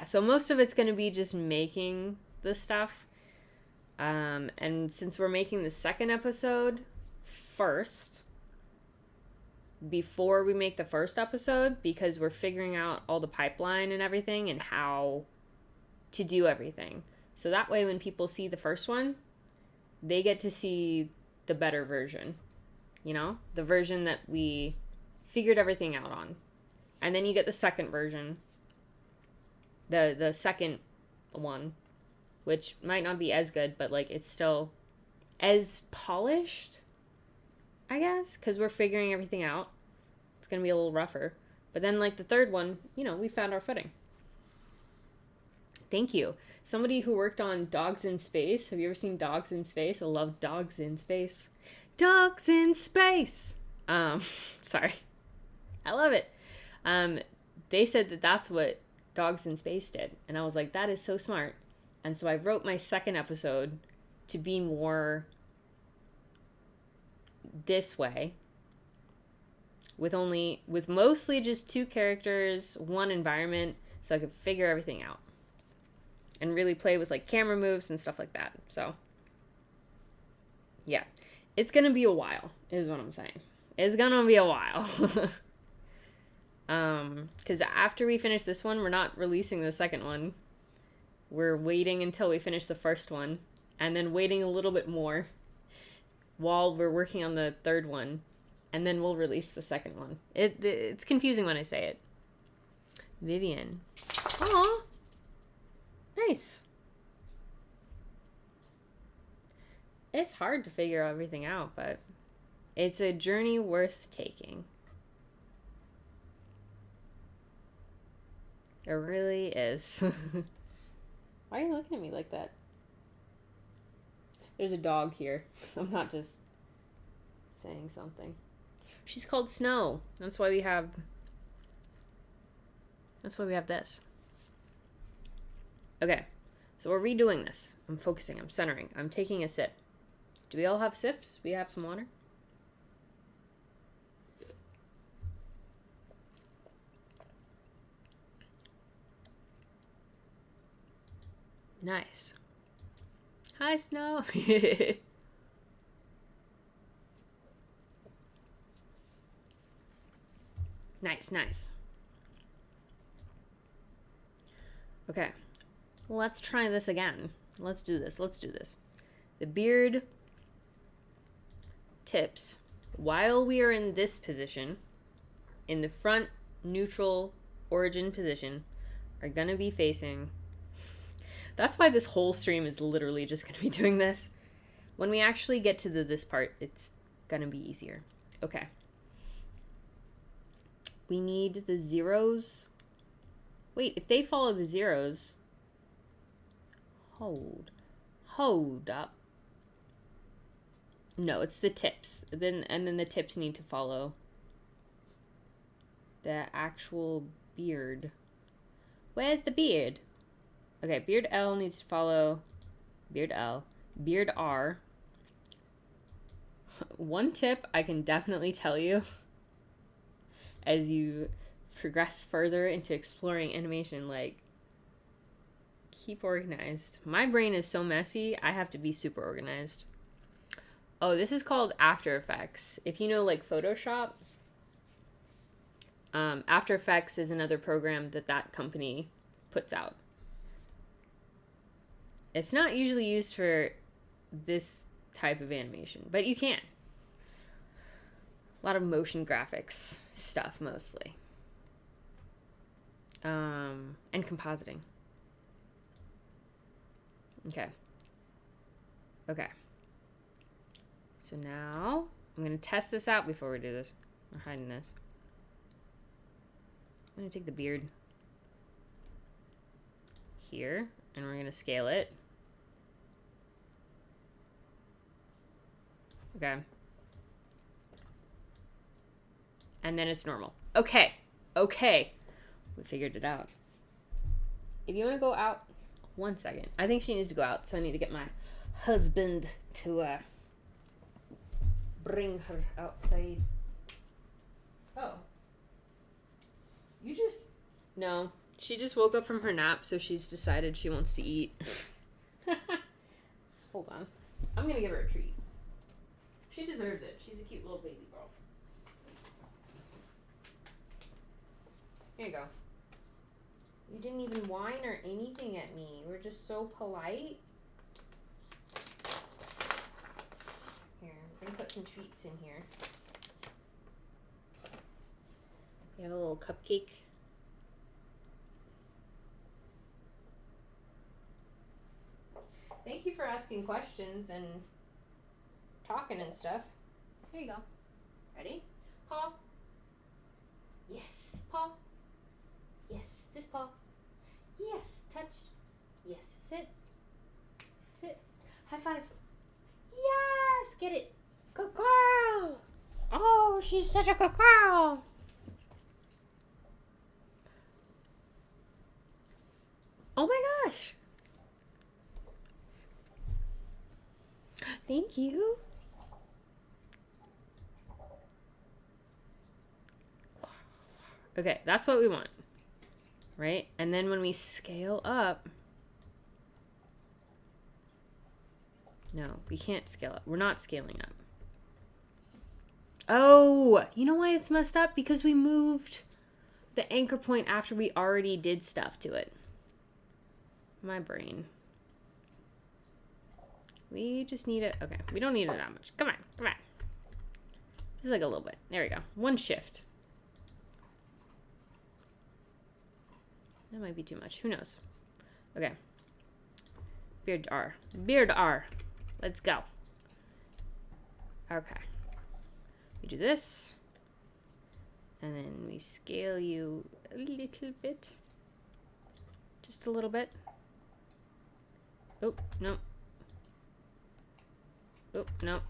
so most of it's going to be just making the stuff. And since we're making the second episode first, before we make the first episode, because we're figuring out all the pipeline and everything and how to do everything. So that way when people see the first one, they get to see the better version, you know, the version that we figured everything out on. And then you get the second version, the second one, which might not be as good, but like it's still as polished, I guess, because we're figuring everything out. It's going to be a little rougher. But then like the third one, you know, we found our footing. Thank you. Somebody who worked on Dogs in Space. Have you ever seen Dogs in Space? I love Dogs in Space. Dogs in Space. Sorry. I love it. They said that that's what Dogs in Space did. And I was like, that is so smart. And so I wrote my second episode to be more this way, with mostly just 2 characters, 1 environment, so I could figure everything out and really play with like camera moves and stuff like that. So yeah, it's gonna be a while is what I'm saying. It's gonna be a while. Because after we finish this one, we're not releasing the second one. We're waiting until we finish the first one, and then waiting a little bit more while we're working on the third one, and then we'll release the second one. It's confusing when I say it. Vivian. Aw. Nice. It's hard to figure everything out, but it's a journey worth taking. It really is. Why are you looking at me like that? There's a dog here. I'm not just saying something. She's called Snow. That's why we have this. Okay. So we're redoing this. I'm focusing. I'm centering. I'm taking a sip. Do we all have sips? We have some water? Nice. Hi, Snow. Nice, nice. Okay. Let's try this again. Let's do this. The beard tips, while we are in this position, in the front neutral origin position, are going to be facing. That's why this whole stream is literally just going to be doing this. When we actually get to this part, it's going to be easier. Okay. We need the zeros. Wait, if they follow the zeros... Hold up. No, it's the tips. And then the tips need to follow the actual beard. Where's the beard? Okay, beard L needs to follow beard L. Beard R. One tip I can definitely tell you as you progress further into exploring animation, like, keep organized. My brain is so messy, I have to be super organized. Oh, this is called After Effects. If you know, like, Photoshop, After Effects is another program that company puts out. It's not usually used for this type of animation, but you can. A lot of motion graphics stuff, mostly. And compositing. Okay. So now, I'm going to test this out before we do this. We're hiding this. I'm going to take the beard here, and we're going to scale it. Okay. And then it's normal. Okay. We figured it out. If you want to go out, 1 second. I think she needs to go out, so I need to get my husband to bring her outside. Oh. No. She just woke up from her nap, so she's decided she wants to eat. Hold on. I'm going to give her a treat. She deserves it. She's a cute little baby girl. Here you go. You didn't even whine or anything at me. You were just so polite. Here, I'm gonna put some treats in here. You have a little cupcake. Thank you for asking questions and talking and stuff. Here you go. Ready? Paw. Yes, paw. Yes, this paw. Yes, touch. Yes, sit. Sit. High five. Yes, get it. Good girl. Oh, she's such a good girl. Oh my gosh. Thank you. Okay, that's what we want. Right? And then when we scale up... No, we can't scale up. We're not scaling up. Oh, you know why it's messed up? Because we moved the anchor point after we already did stuff to it. My brain. We just need it. Okay, we don't need it that much. Come on. Just like a little bit. There we go. One shift. That might be too much. Who knows? Okay. Beard R. Let's go. Okay. We do this. And then we scale you a little bit. Just a little bit. Oh, no. Oh, no.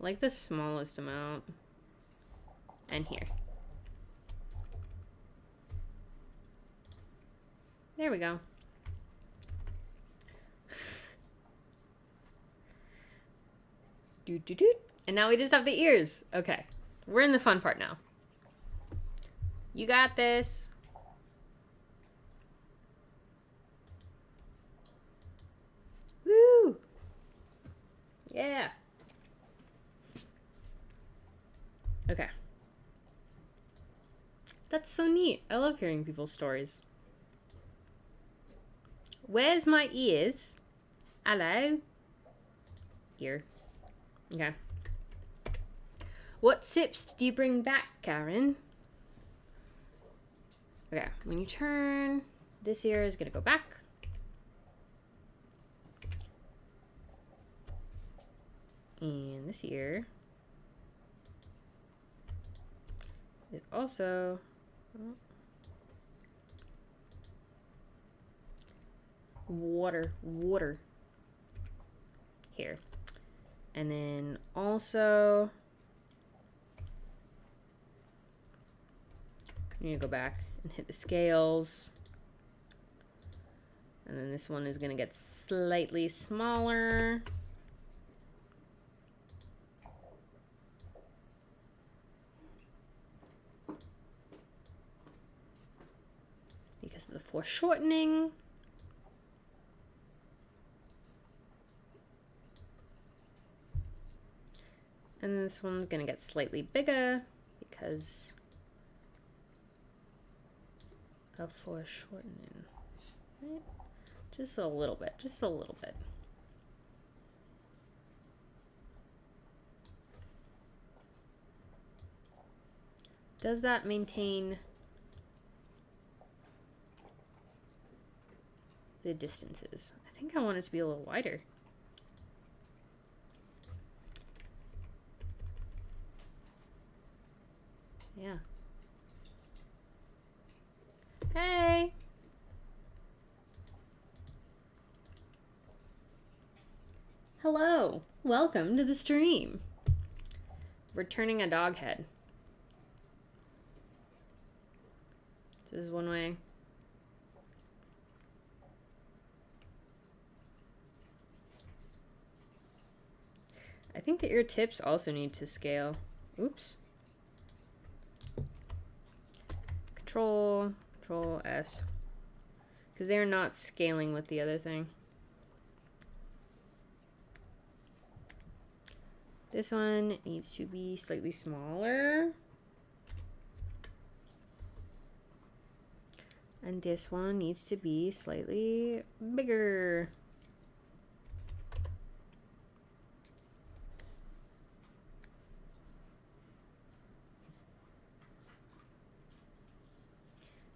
Like the smallest amount. And here. There we go. Doot. And now we just have the ears. Okay. We're in the fun part now. You got this. Woo! Yeah. Okay. That's so neat. I love hearing people's stories. Where's my ears? Hello? Ear. Okay. What sips do you bring back, Karen? Okay, when you turn, this ear is gonna go back. And this ear is also water here. And then also you need to go back and hit the scales. And then this one is going to get slightly smaller. Because of the foreshortening. And this one's going to get slightly bigger because of foreshortening. Right? Just a little bit, just a little bit. Does that maintain the distances? I think I want it to be a little wider. Yeah. Hey! Hello! Welcome to the stream. We're turning a dog head. This is one way. I think the ear tips also need to scale. Oops. Control S. Because they're not scaling with the other thing. This one needs to be slightly smaller. And this one needs to be slightly bigger.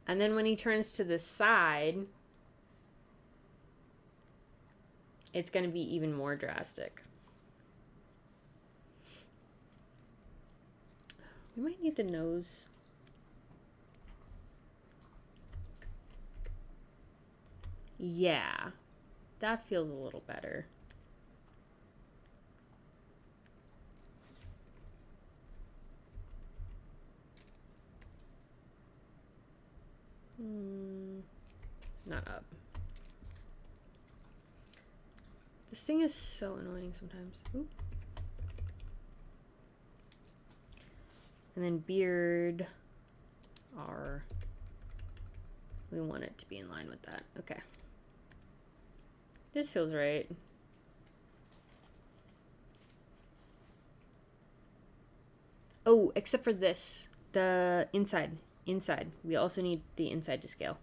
And then when he turns to the side, it's going to be even more drastic. We might need the nose. Yeah, that feels a little better. Not up. This thing is so annoying sometimes. Oop. And then beard, R. We want it to be in line with that. Okay. This feels right. Oh, except for this. The inside. Inside. We also need the inside to scale.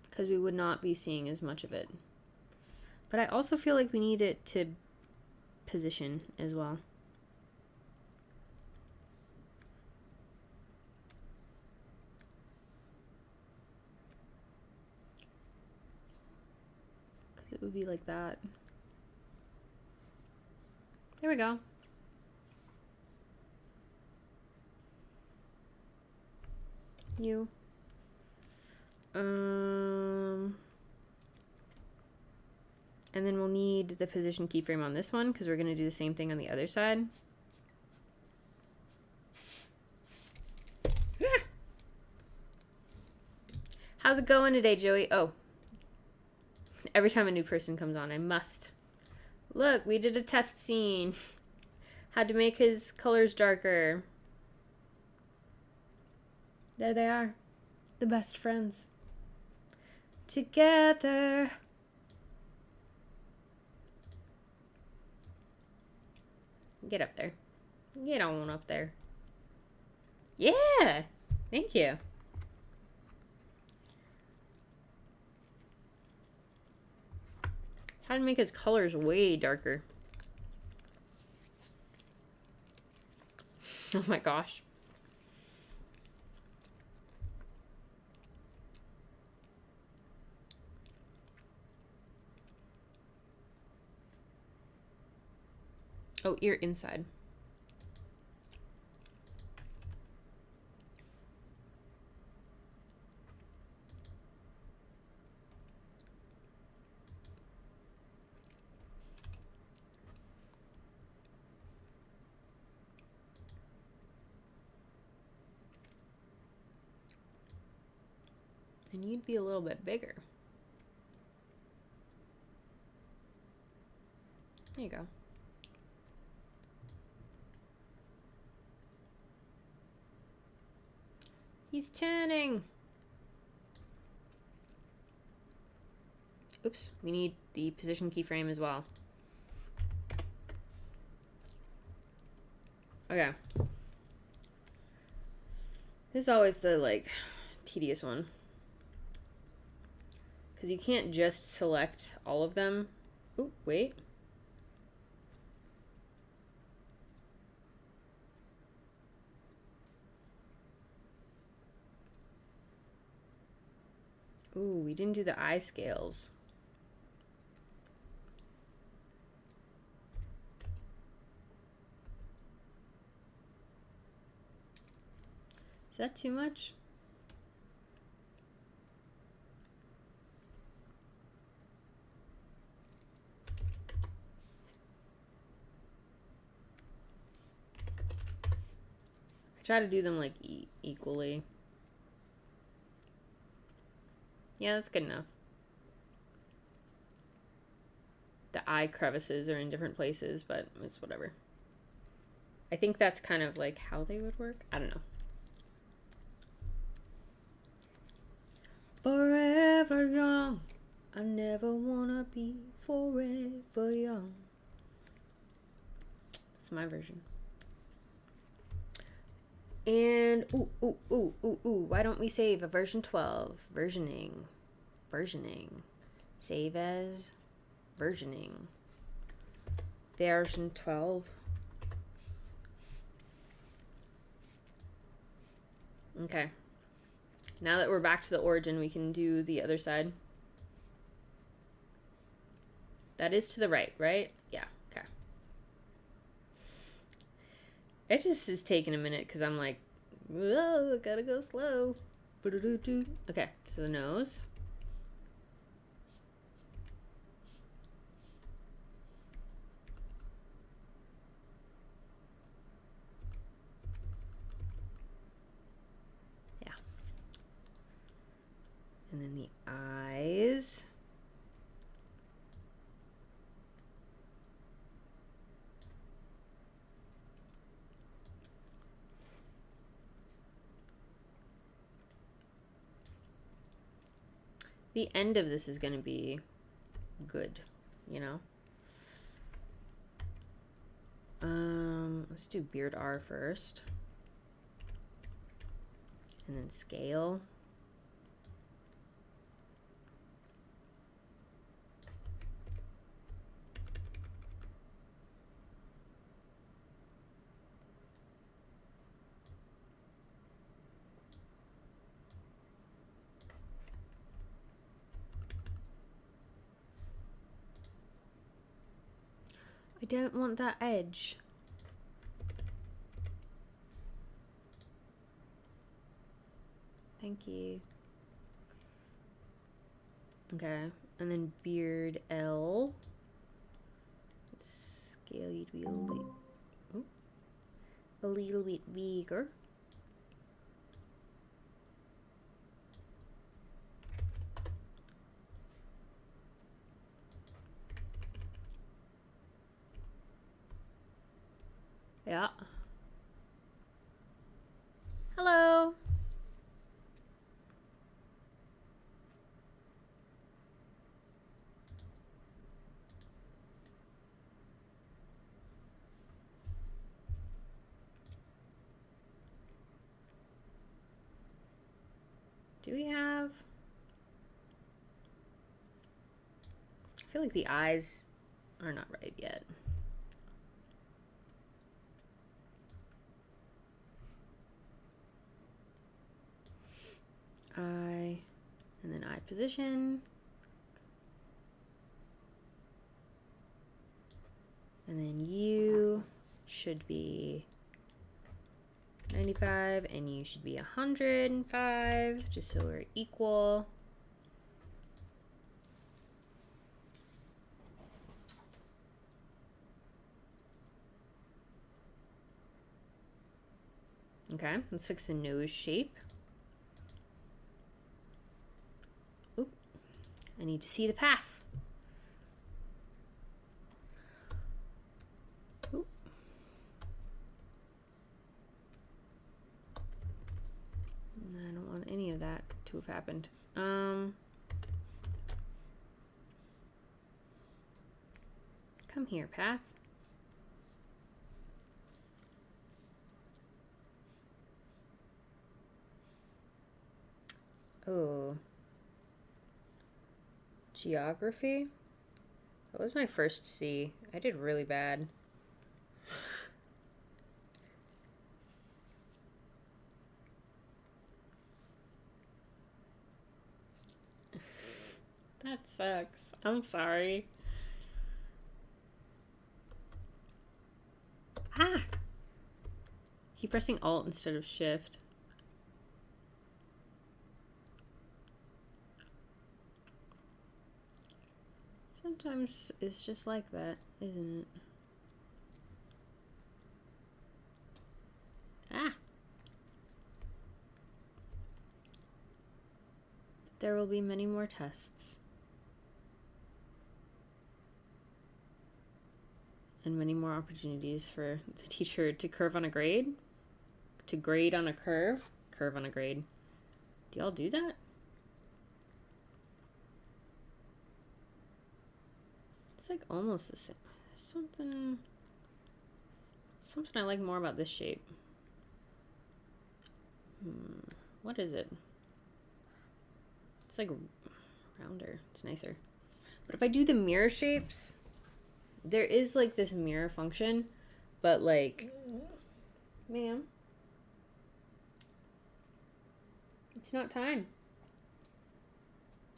Because we would not be seeing as much of it. But I also feel like we need it to position as well. Because it would be like that. There we go. You. And then we'll need the position keyframe on this one because we're going to do the same thing on the other side. Ah! How's it going today, Joey? Oh. Every time a new person comes on, I must. Look, we did a test scene. Had to make his colors darker. There they are. The best friends. Together. Get up there. Get on up there. Yeah! Thank you. How to make his colors way darker. Oh my gosh. Oh, ear inside. And you'd be a little bit bigger. There you go. He's turning. Oops, we need the position keyframe as well. Okay. This is always the, like, tedious one. Because you can't just select all of them. Ooh, wait. Ooh, we didn't do the eye scales. Is that too much? I try to do them like equally. Yeah, that's good enough. The eye crevices are in different places, but it's whatever. I think that's kind of like how they would work. I don't know. Forever young. I never wanna be forever young. That's my version. And ooh, why don't we save a version 12? Versioning. Save as versioning. Version 12. Okay. Now that we're back to the origin, we can do the other side. That is to the right, right? Yeah, okay. It just is taking a minute because I'm like, whoa, I gotta go slow. Okay, so the nose. Yeah. And then the eyes. The end of this is going to be good, you know? Let's do beard R first. And then scale. I don't want that edge. Thank you. Okay, and then beard L. Scale you to be a little bit bigger. Yeah. Hello. Do we have... I feel like the eyes are not right yet. right position. And then you should be 95 and you should be 105, just so we're equal. Okay, let's fix the nose shape. Oop, I need to see the path. Oop. I don't want any of that to have happened. Come here, path. Oh. Geography? What was my first C? I did really bad. That sucks. I'm sorry. Ah! Keep pressing Alt instead of Shift. Sometimes it's just like that, isn't it? Ah! There will be many more tests. And many more opportunities for the teacher to curve on a grade. To grade on a curve. Curve on a grade. Do y'all do that? It's like almost the same. There's something I like more about this shape. What is it? It's like rounder. It's nicer. But if I do the mirror shapes, there is like this mirror function, but like, ma'am, it's not time.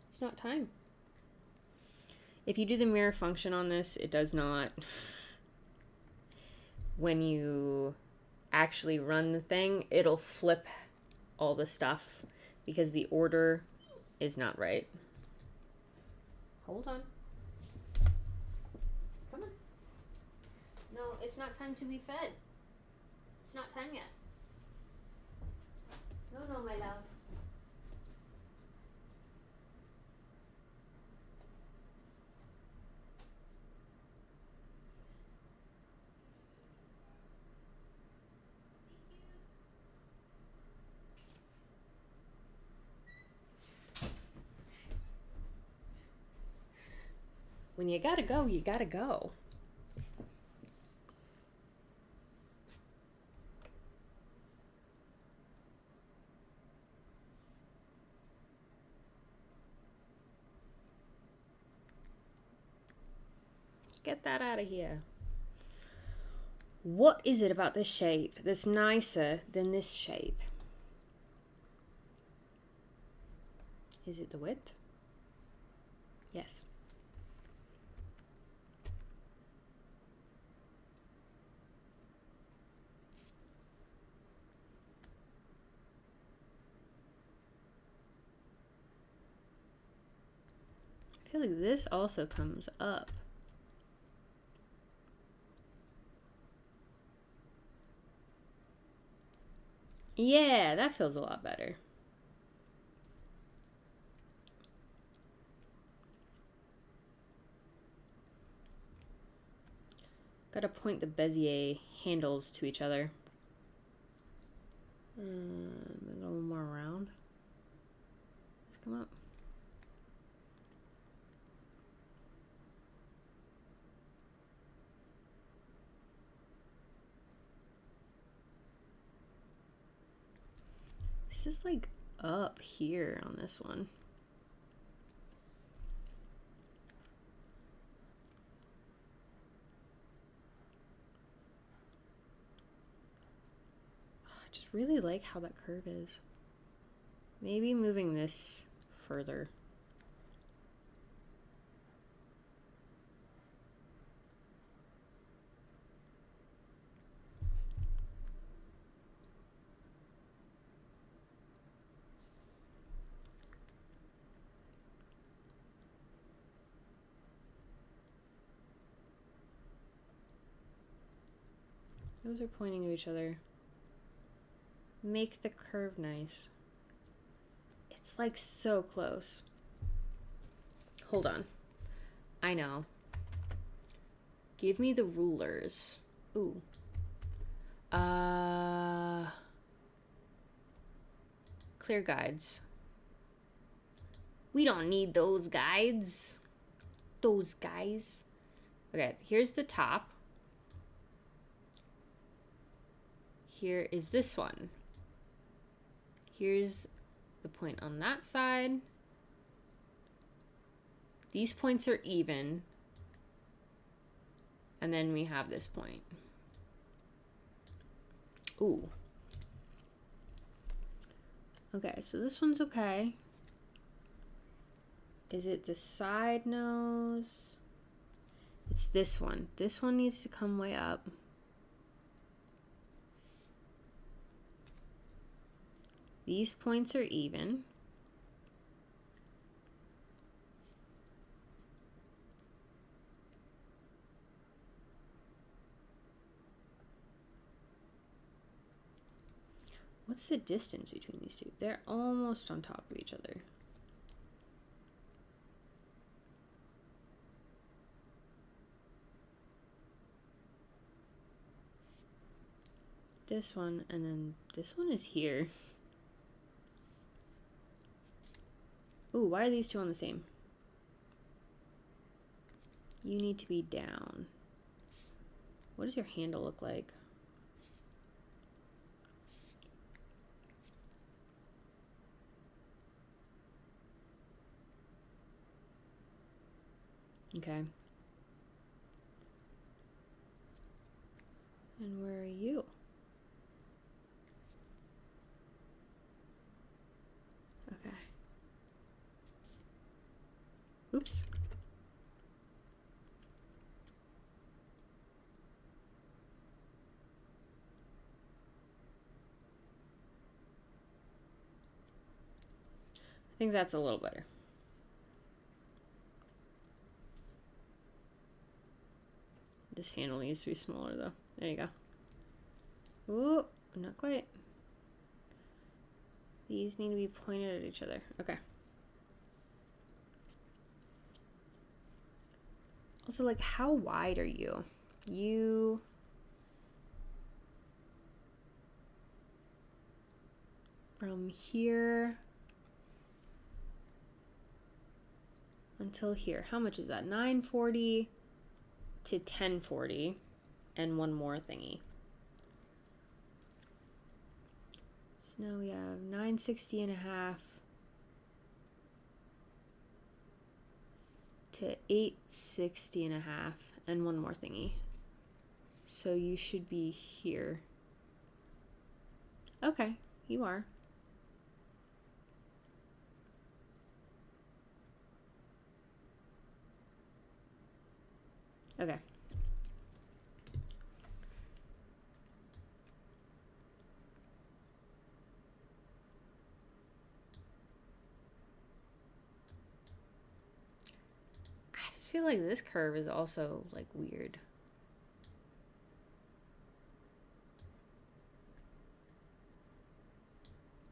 It's not time. If you do the mirror function on this, it does not. When you actually run the thing, it'll flip all the stuff because the order is not right. Hold on. Come on. No, it's not time to be fed. It's not time yet. No, my love. When you gotta go, you gotta go. Get that out of here. What is it about this shape that's nicer than this shape? Is it the width? Yes. I feel like this also comes up. Yeah, that feels a lot better. Gotta point the Bezier handles to each other. A little more round. Let's come up. This is like up here on this one. I just really like how that curve is. Maybe moving this further. Those are pointing to each other. Make the curve nice. It's like so close. Hold on. I know. Give me the rulers. Ooh. Clear guides. We don't need those guides. Those guys. Okay, here's the top. Here is this one. Here's the point on that side. These points are even. And then we have this point. Ooh. Okay, so this one's okay. Is it the side nose? It's this one. This one needs to come way up. These points are even. What's the distance between these two? They're almost on top of each other. This one, and then this one is here. Ooh, why are these two on the same? You need to be down. What does your handle look like? Okay. And where are you? Okay. Oops. I think that's a little better. This handle needs to be smaller though. There you go. Ooh, not quite. These need to be pointed at each other. Okay. Also, like, how wide are you? You... From here until here. How much is that? 940 to 1040 and one more thingy. So now we have 960 and a half to 860 and a half and one more thingy. So you should be here. Okay, you are. Okay. I just feel like this curve is also like weird.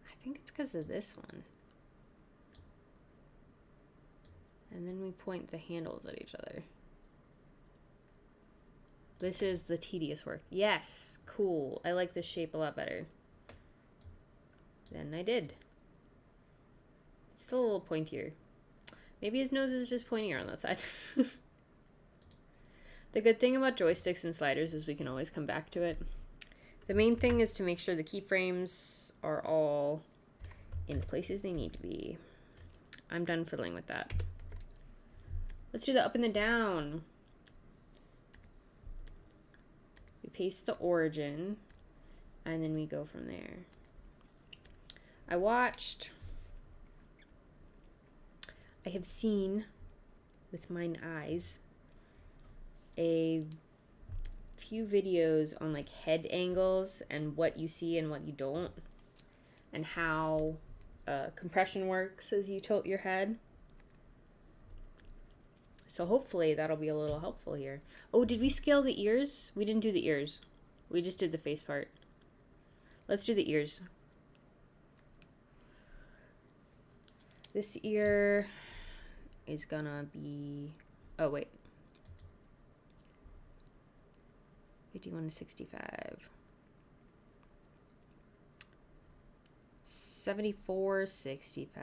I think it's because of this one. And then we point the handles at each other. This is the tedious work. Yes, cool. I like this shape a lot better than I did. It's still a little pointier. Maybe his nose is just pointier on that side. The good thing about joysticks and sliders is we can always come back to it. The main thing is to make sure the keyframes are all in the places they need to be. I'm done fiddling with that. Let's do the up and the down. We paste the origin, and then we go from there. I have seen with mine eyes a few videos on like head angles and what you see and what you don't, and how compression works as you tilt your head. So hopefully that'll be a little helpful here. Oh, did we scale the ears? We didn't do the ears. We just did the face part. Let's do the ears. This ear is gonna be... Oh, wait. 51 to 65. 74, 65.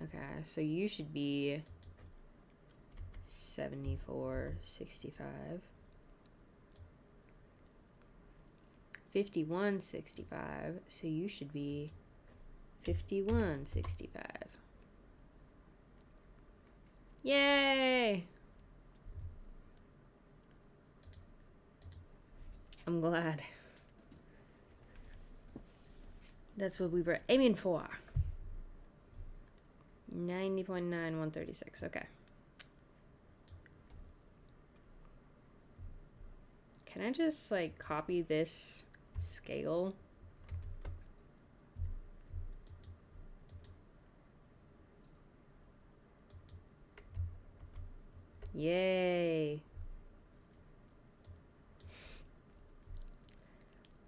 Okay, so you should be 74, 65. 51, 65. So you should be 51, 65. Yay! I'm glad. That's what we were aiming for. 90.9, 136. Okay. Can I just like copy this scale? Yay.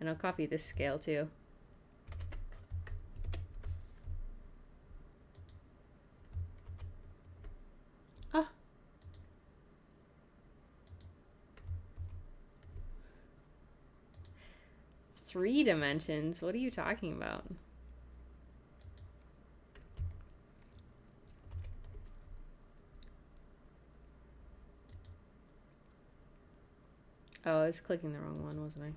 And I'll copy this scale too. Ah. Three dimensions? What are you talking about? Oh, I was clicking the wrong one, wasn't I?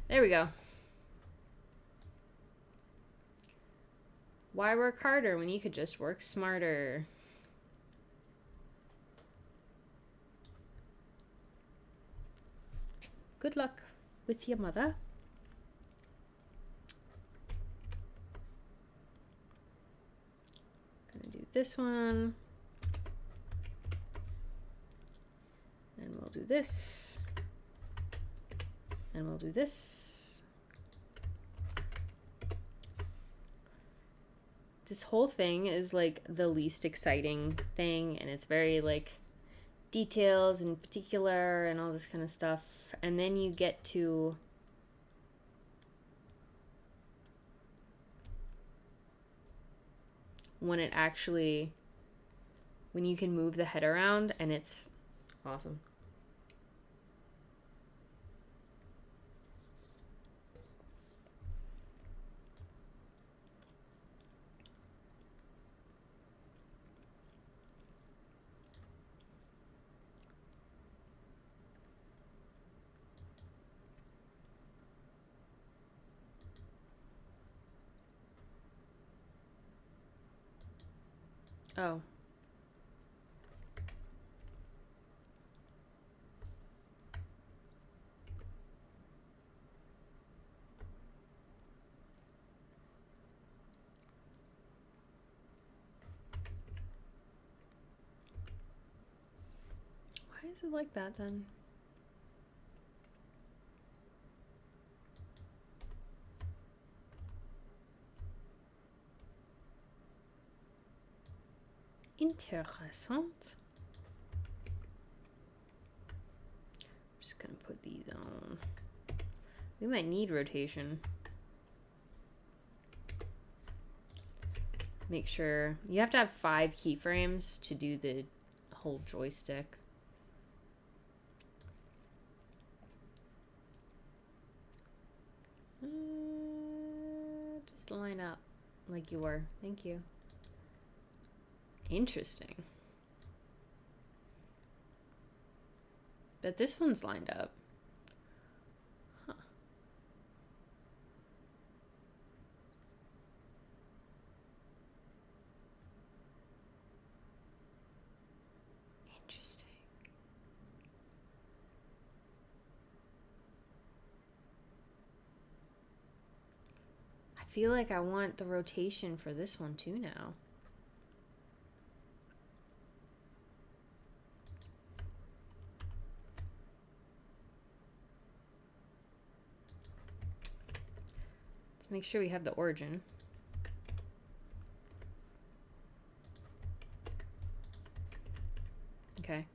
There we go. Why work harder when you could just work smarter? Good luck with your mother. Gonna do this one. And we'll do this. And we'll do this. This whole thing is like the least exciting thing, and it's very like details and particular and all this kind of stuff. And then you get to when it actually, when you can move the head around, and it's awesome. Oh. Why is it like that then? Interessant. I'm just gonna put these on. We might need rotation. Make sure you have to have 5 keyframes to do the whole joystick. Just line up like you were. Thank you. Interesting. But this one's lined up. Huh. Interesting. I feel like I want the rotation for this one too now. Make sure we have the origin. Okay.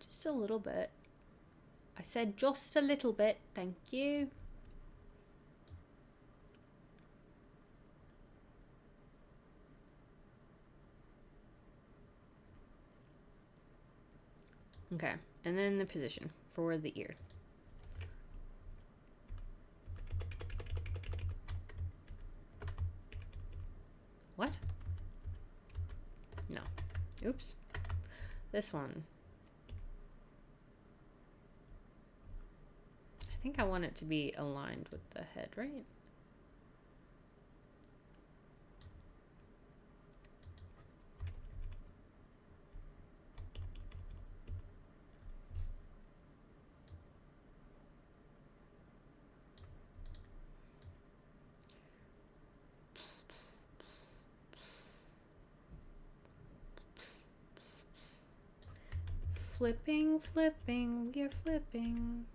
Just a little bit. I said just a little bit. Thank you. Okay, and then the position for the ear. What? No. Oops. This one. I think I want it to be aligned with the head, right? Flipping, flipping, you're flipping.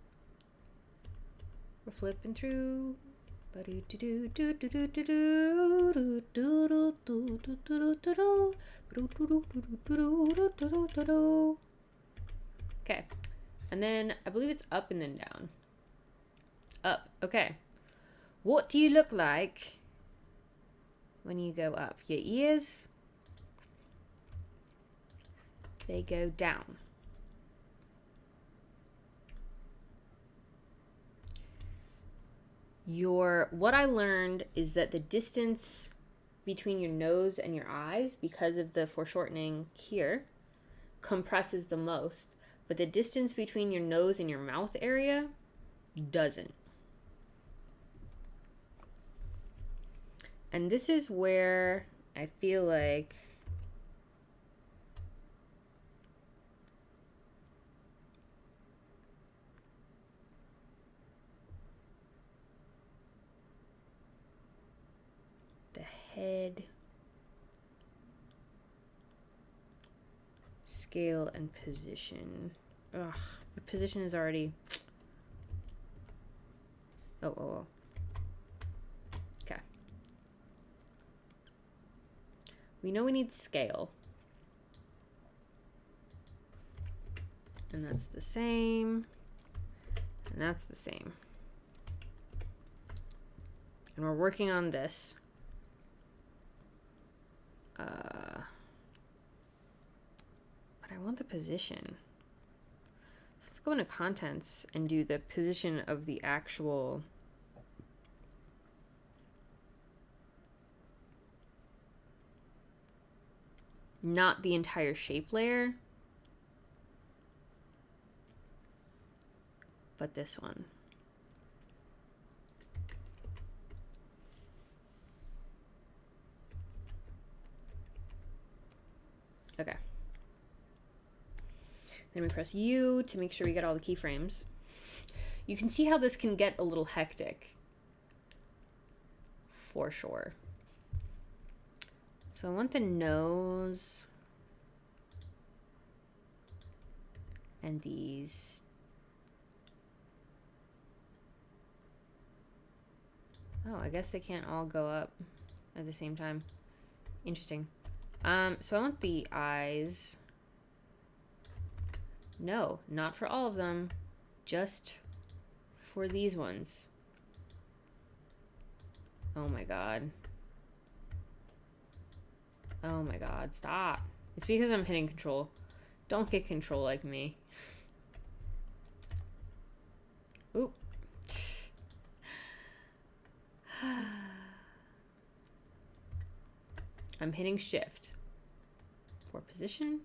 We're flipping through. Okay, and then I believe it's up and then down. Up, okay. What do you look like when you go up? Your ears, they go down. What I learned is that the distance between your nose and your eyes, because of the foreshortening here, compresses the most, but the distance between your nose and your mouth area doesn't. And this is where I feel like head, scale, and position. Ugh, the position is already... Oh. Okay. We know we need scale. And that's the same. And that's the same. And we're working on this. But I want the position. So let's go into contents and do the position of the actual not the entire shape layer, but this one. Okay. Then we press U to make sure we get all the keyframes. You can see how this can get a little hectic. For sure. So I want the nose and these. Oh, I guess they can't all go up at the same time. Interesting. So I want the eyes. No, not for all of them. Just for these ones. Oh my god. Oh my god, stop. It's because I'm hitting control. Don't get control like me. Oop. I'm hitting shift for position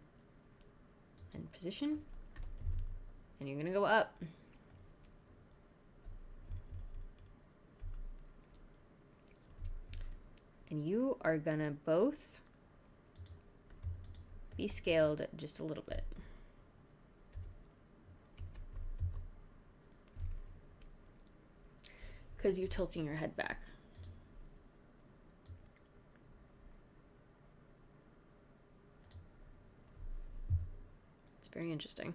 and position, and you're gonna go up. And you are gonna both be scaled just a little bit. Because you're tilting your head back. It's very interesting.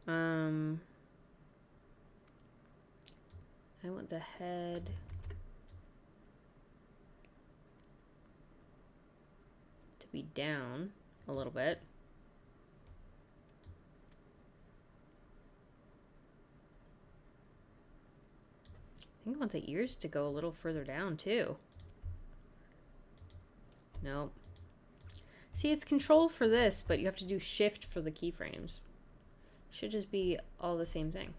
I want the head to be down a little bit. think I want the ears to go a little further down too. Nope. See, it's control for this, but you have to do shift for the keyframes. Should just be all the same thing.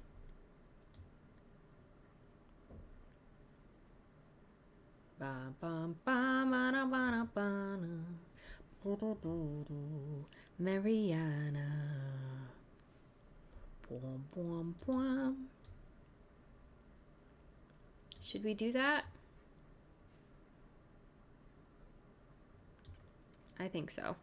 Mariana. Should we do that? I think so.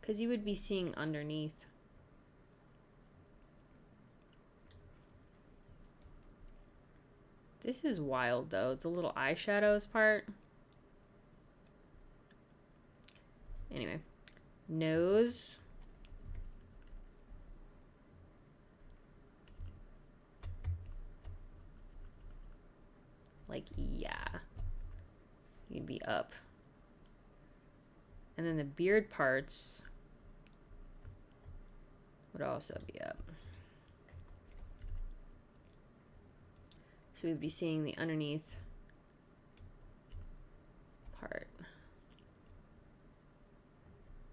Because you would be seeing underneath. This is wild though, the little eyeshadows part. Anyway, nose. Like, yeah. You'd be up. And then the beard parts would also be up. So we'd be seeing the underneath part.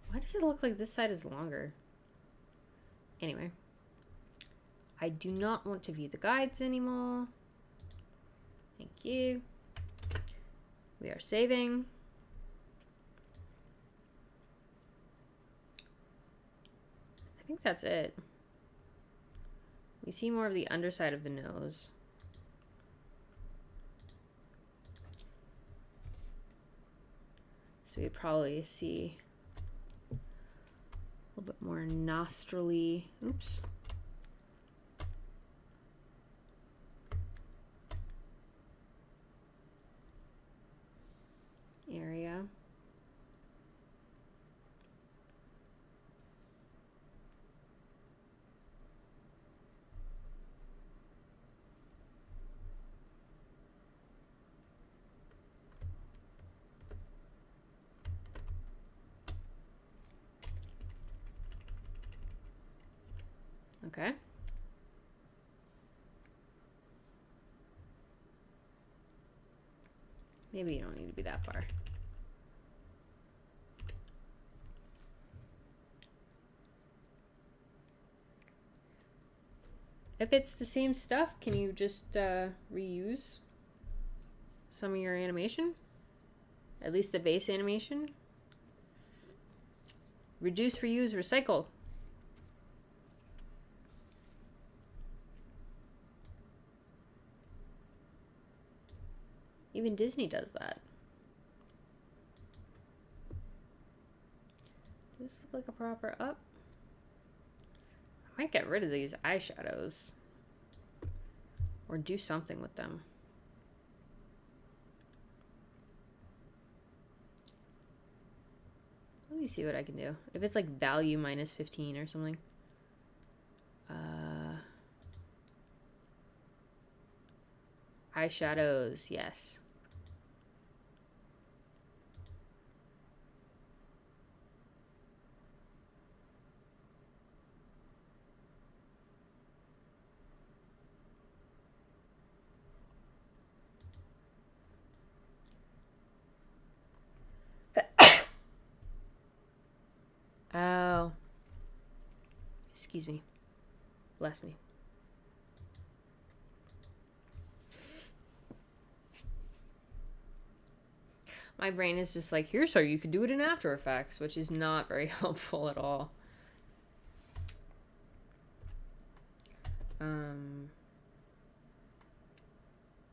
Why does it look like this side is longer? Anyway, I do not want to view the guides anymore. Thank you. We are saving. I think that's it. We see more of the underside of the nose. So we'd probably see a little bit more nostrily. Oops. Area. Okay. Maybe you don't need to be that far. If it's the same stuff, can you just reuse some of your animation? At least the base animation? Reduce, reuse, recycle. Even Disney does that. Does this look like a proper up? I might get rid of these eyeshadows. Or do something with them. Let me see what I can do. If it's like value minus 15 or something. Eyeshadows, yes. Oh. Excuse me. Bless me. My brain is just like, here's how you could do it in After Effects, which is not very helpful at all.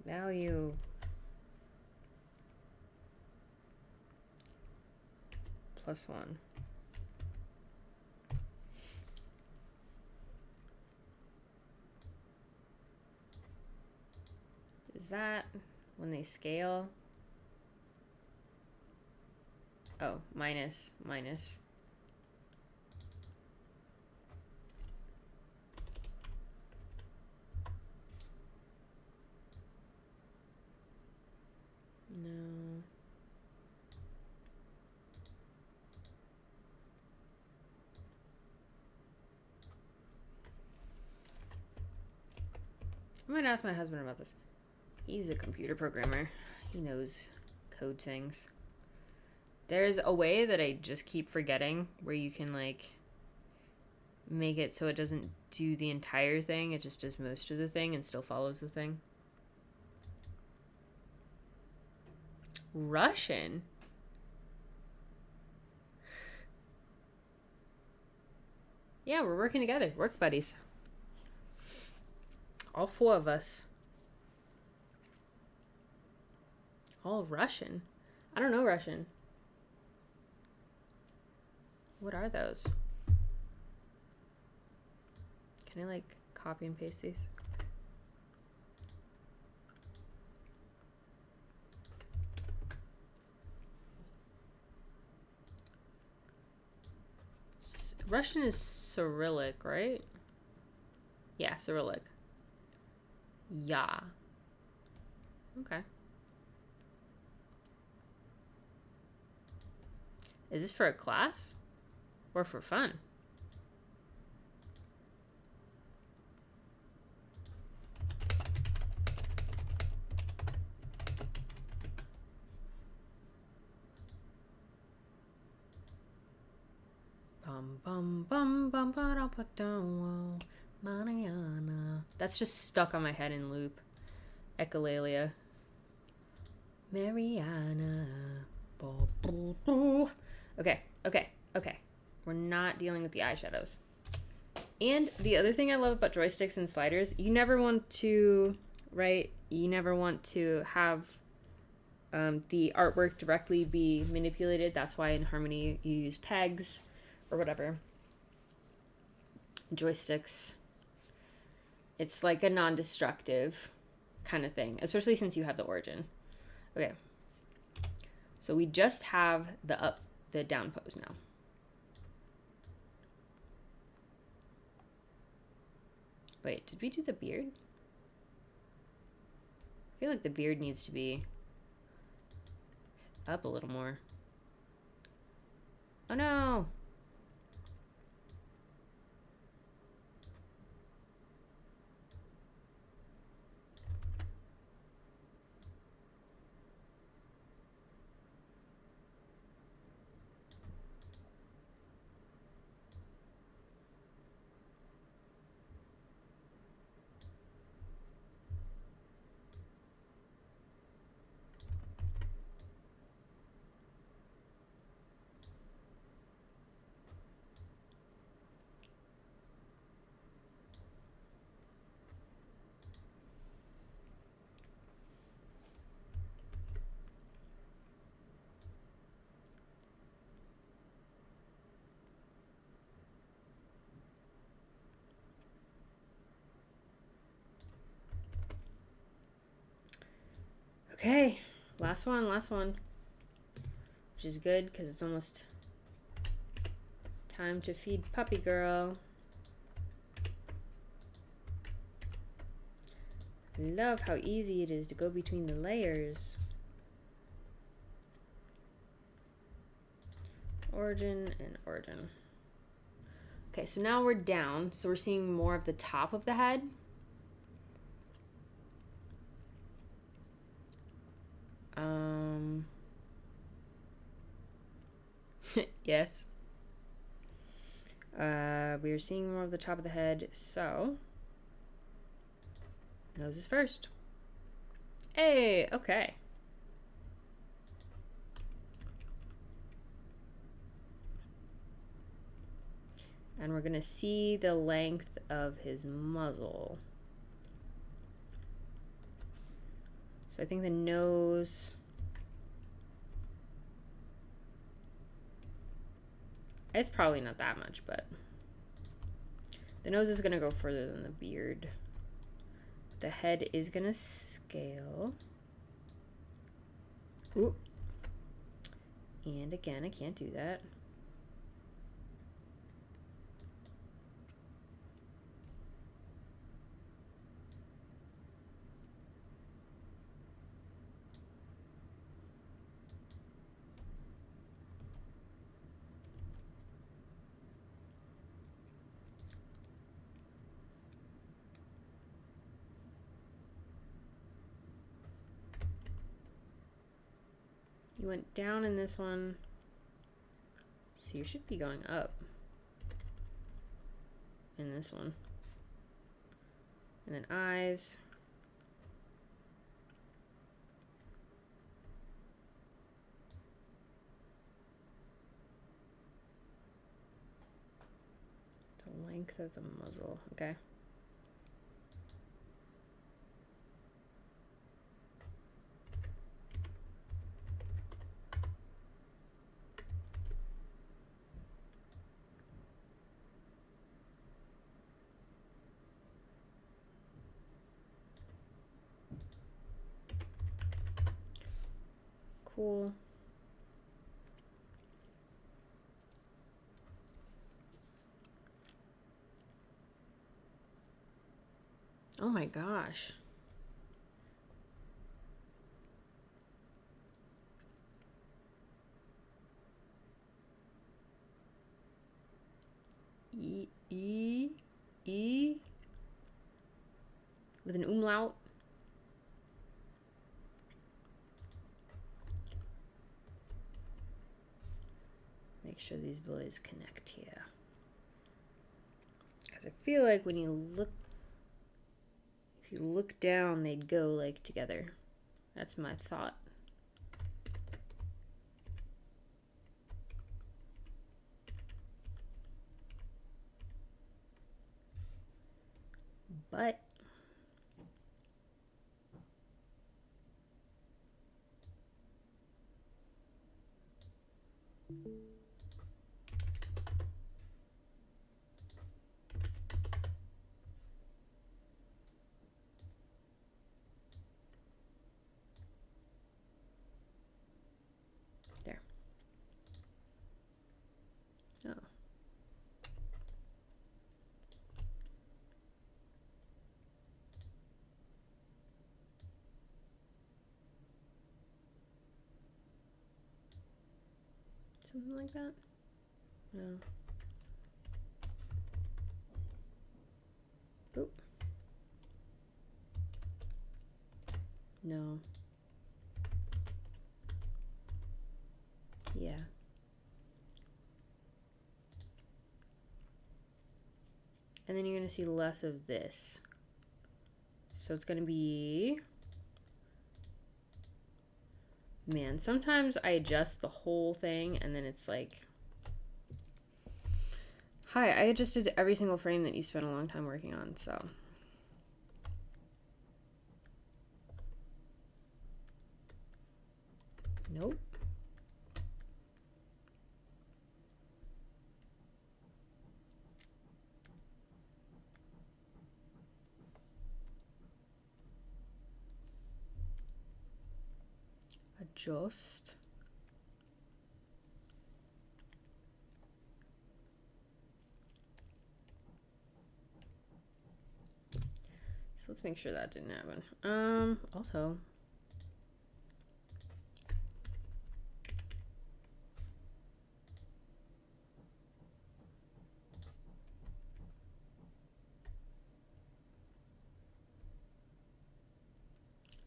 Value +1. Is that when they scale? Oh, minus. I might ask my husband about this. He's a computer programmer. He knows code things. There's a way that I just keep forgetting where you can like make it so it doesn't do the entire thing. It just does most of the thing and still follows the thing. Russian? Yeah, we're working together. Work buddies. All 4 of us. All Russian? I don't know Russian. What are those? Can I like copy and paste these? Russian is Cyrillic, right? Yeah, Cyrillic. Yeah. Okay. Is this for a class? Or for fun? Bum bum bum bum ba da ba dum Mariana. That's just stuck on my head in loop. Echolalia. Mariana. Okay, okay, okay. We're not dealing with the eyeshadows. And the other thing I love about joysticks and sliders, you never want to, right? You never want to have the artwork directly be manipulated. That's why in Harmony you use pegs or whatever. Joysticks, it's like a non-destructive kind of thing, especially since you have the origin. Okay, so we just have the down pose now. Wait, did we do the beard? I feel like the beard needs to be up a little more. Oh no! Okay, last one, which is good because it's almost time to feed puppy girl. I love how easy it is to go between the layers. Origin and origin. Okay, so now we're down, so we're seeing more of the top of the head. Yes. We are seeing more of the top of the head, so nose is first. Hey, okay. And we're gonna see the length of his muzzle. So I think the nose, it's probably not that much, but the nose is gonna go further than the beard. The head is gonna scale. Ooh. And again, I can't do that. You went down in this one, so you should be going up in this one. And then eyes. The length of the muzzle, okay. Cool. Oh my gosh. E with an umlaut. Make sure these boys connect here. Because I feel like when you look, if you look down, they'd go like together. That's my thought. But there. Oh. Something like that? No. Oop. No. Yeah. And then you're going to see less of this. So it's going to be... Man, sometimes I adjust the whole thing and then it's like... Hi, I adjusted every single frame that you spent a long time working on, so... Nope. Adjust. So let's make sure that didn't happen. Also...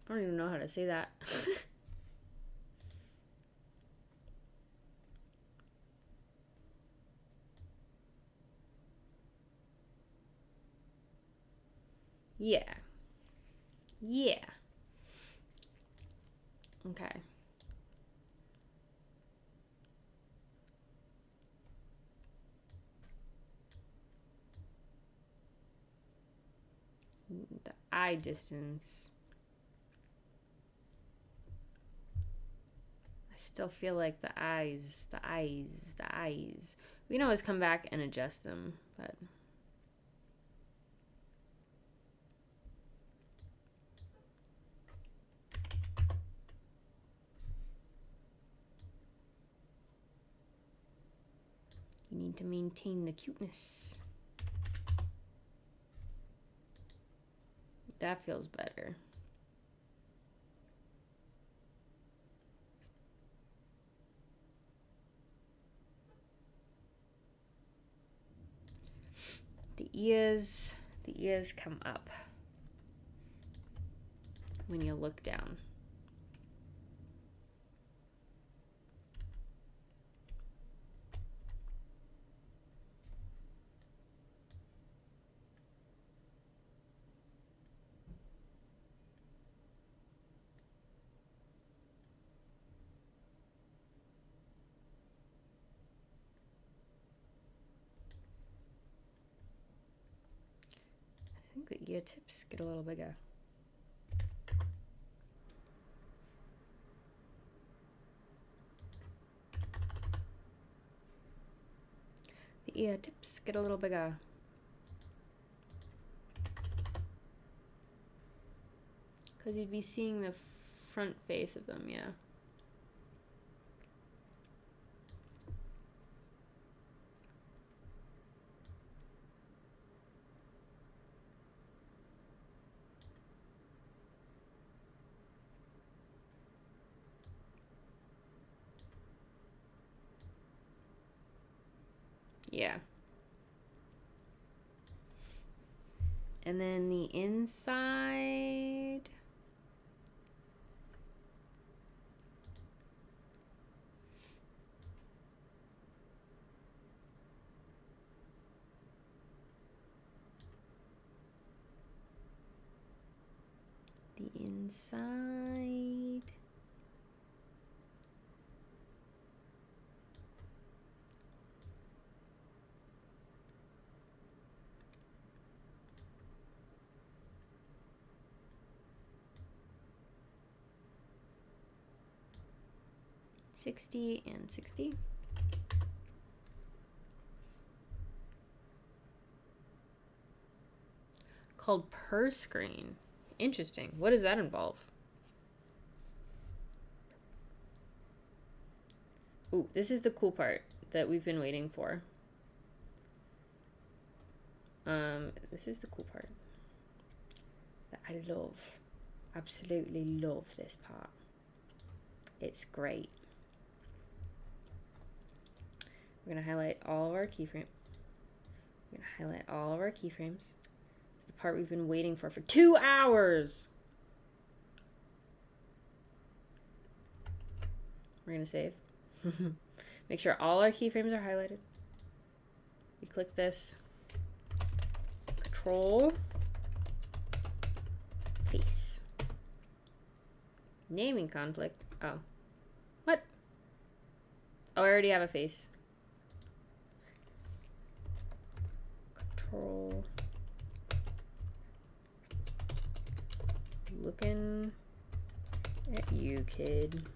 I don't even know how to say that. Yeah. Yeah. Okay. The eye distance. I still feel like the eyes. We can always come back and adjust them, but... You need to maintain the cuteness. That feels better. The ears come up when you look down. The ear tips get a little bigger. The ear tips get a little bigger. Because you'd be seeing the front face of them, yeah. Yeah. And then the inside. The inside. $60 and $60. Called per screen. Interesting. What does that involve? Ooh, this is the cool part that we've been waiting for. This is the cool part that I love. Absolutely love this part. It's great. We're gonna highlight all of our keyframes. We're gonna highlight all of our keyframes. It's the part we've been waiting for 2 hours. We're gonna save. Make sure all our keyframes are highlighted. We click this. Control. Face. Naming conflict. Oh. What? Oh, I already have a face. Control. Looking at you, kid.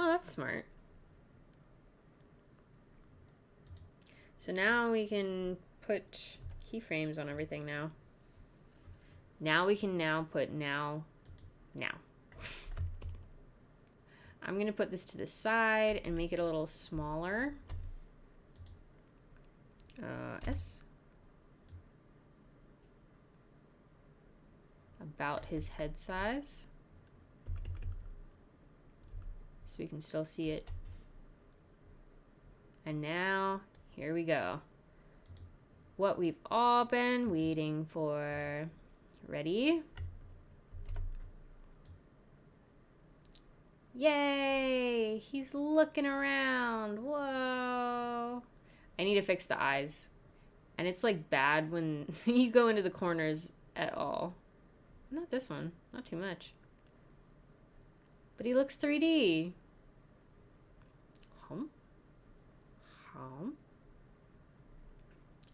Oh, that's smart. So now we can put keyframes on everything now. Now we can put now. I'm going to put this to the side and make it a little smaller. S. About his head size. So we can still see it. And now, here we go. What we've all been waiting for. Ready? Yay! He's looking around. Whoa. I need to fix the eyes. And it's like bad when you go into the corners at all. Not this one. Not too much. But he looks 3D. Hum.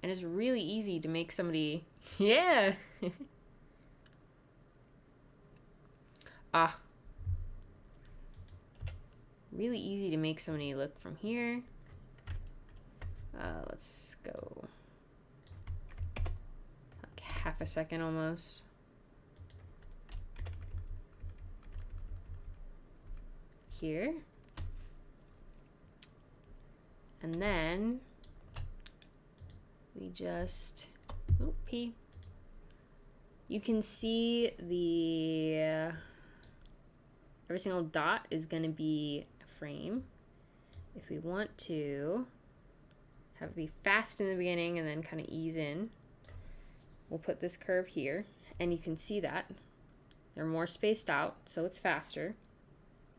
And it's really easy to make somebody... Yeah! Really easy to make somebody look from here. Let's go like half a second almost. Here. And then we just, P. You can see the, every single dot is going to be a frame. If we want to have it be fast in the beginning and then kind of ease in, we'll put this curve here, and you can see that they're more spaced out, so it's faster.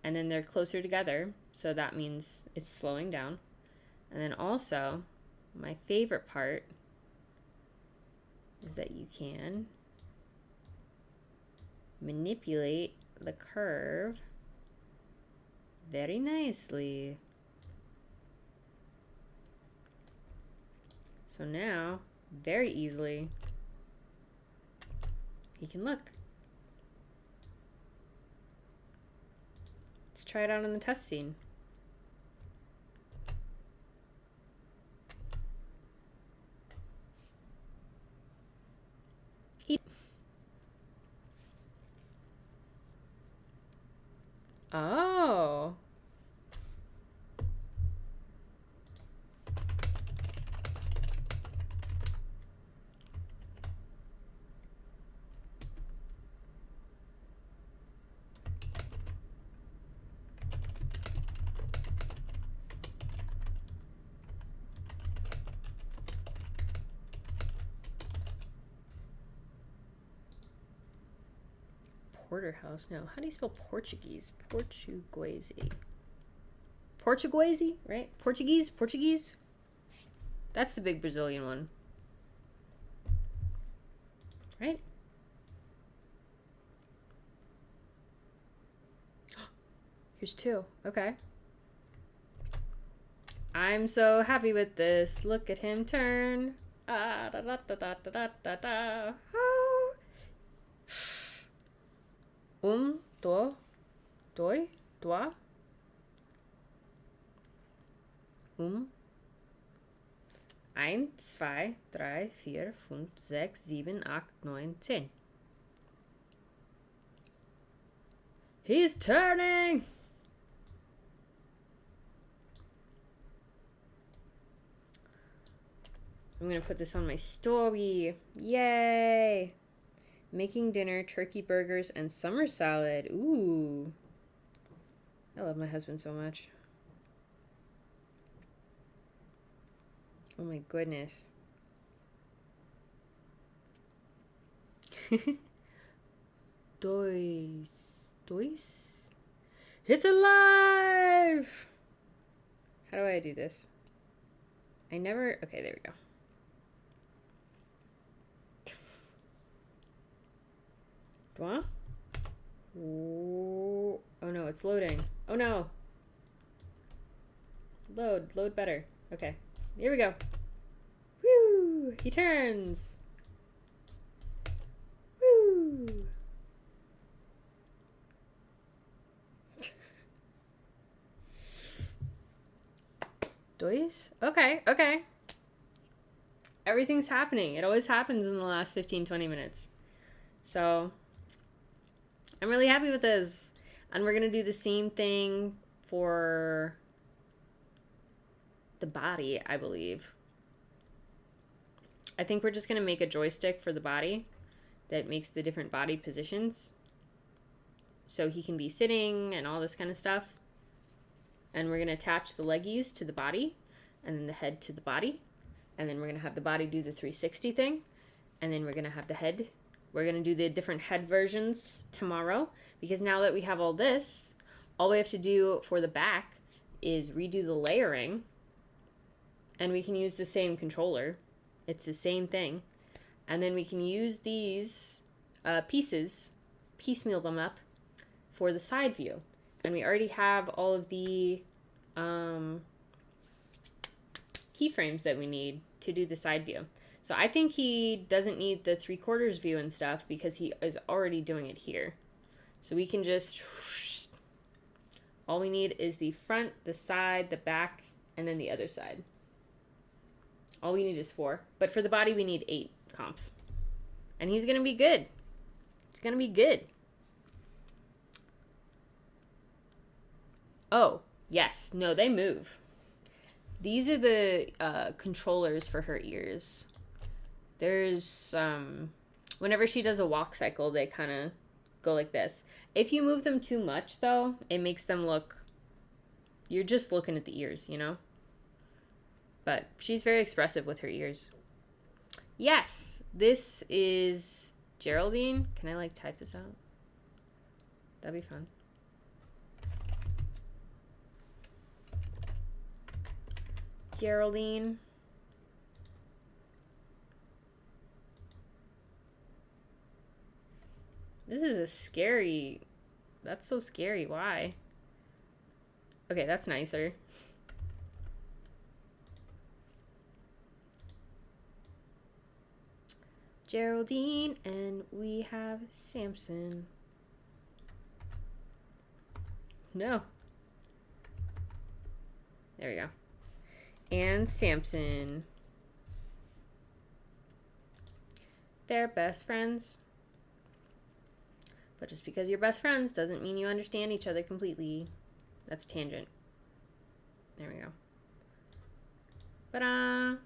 And then they're closer together, so that means it's slowing down. And then also, my favorite part is that you can manipulate the curve very nicely. So now, very easily, he can look. Let's try it out on the test scene. Oh. Porterhouse. No. How do you spell Portuguese? Portuguese. Portuguese, right? Portuguese? Portuguese? That's the big Brazilian one. Right? Here's two. Okay. I'm so happy with this. Look at him turn. Ah, da, da, da, da, da, da, da. Ah. Dois, trois. 1, 2, 3, 4, 5, 6, 7, 8, 9, 10. He's turning! I'm gonna put this on my story. Yay! Making dinner, turkey burgers, and summer salad. Ooh. I love my husband so much. Oh my goodness. Dois. It's alive! How do I do this? I never... Okay, there we go. Dwa? Oh no, it's loading. Oh no! Load better. Okay. Here we go. Woo! He turns. Woo! Dois? Okay. Everything's happening. It always happens in the last 15-20 minutes. So, I'm really happy with this. And we're going to do the same thing for the body, I believe. I think we're just going to make a joystick for the body that makes the different body positions. So he can be sitting and all this kind of stuff. And we're going to attach the leggies to the body and then the head to the body. And then we're going to have the body do the 360 thing. And then we're going to have the head. We're going to do the different head versions tomorrow. Because now that we have all this, all we have to do for the back is redo the layering. And we can use the same controller. It's the same thing. And then we can use these pieces, piecemeal them up for the side view. And we already have all of the keyframes that we need to do the side view. So I think he doesn't need the 3/4 view and stuff because he is already doing it here. So we can just, all we need is the front, the side, the back, and then the other side. All we need is 4. But for the body, we need 8 comps. And he's going to be good. It's going to be good. Oh, yes. No, they move. These are the controllers for her ears. There's, whenever she does a walk cycle, they kind of go like this. If you move them too much, though, it makes them look, you're just looking at the ears, you know? But she's very expressive with her ears. Yes, this is Geraldine. Can I, like, type this out? That'd be fun. Geraldine. This is a scary... That's so scary. Why? Okay, that's nicer. Geraldine, and we have Sampson. No. There we go. And Sampson. They're best friends. But just because you're best friends doesn't mean you understand each other completely. That's a tangent. There we go. Ta-da!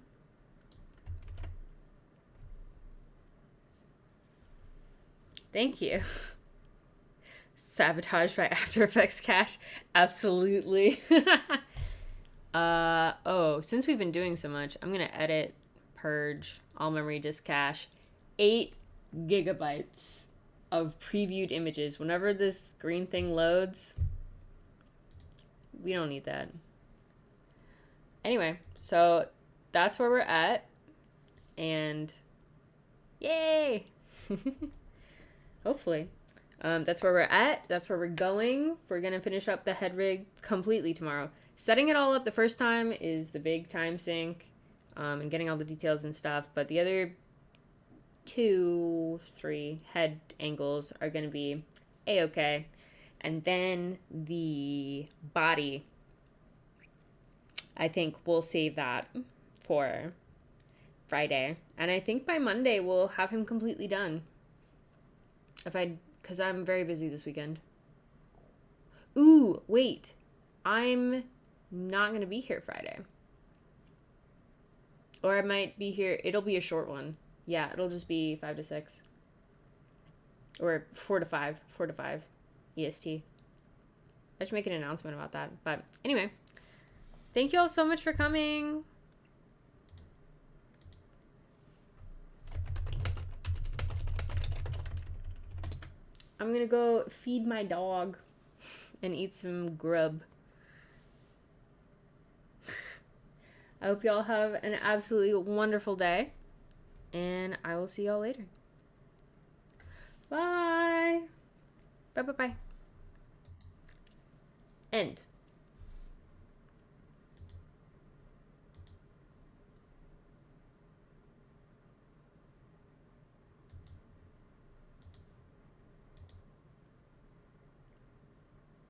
Thank you. Sabotage by After Effects cache? Absolutely. Oh, since we've been doing so much, I'm gonna edit, purge, all memory disk cache. 8 gigabytes of previewed images. Whenever this green thing loads, we don't need that. Anyway, so that's where we're at. And yay! Hopefully. That's where we're at. That's where we're going. We're going to finish up the head rig completely tomorrow. Setting it all up the first time is the big time sink, and getting all the details and stuff. But the other 2, 3 head angles are going to be A-okay. And then the body, I think we'll save that for Friday. And I think by Monday we'll have him completely done. Because I'm very busy this weekend. Ooh, wait. I'm not going to be here Friday. Or I might be here. It'll be a short one. Yeah, it'll just be 5 to 6. Or 4 to 5. 4 to 5 EST. I should make an announcement about that. But anyway, thank you all so much for coming. I'm going to go feed my dog and eat some grub. I hope y'all have an absolutely wonderful day, and I will see y'all later. Bye. Bye. End.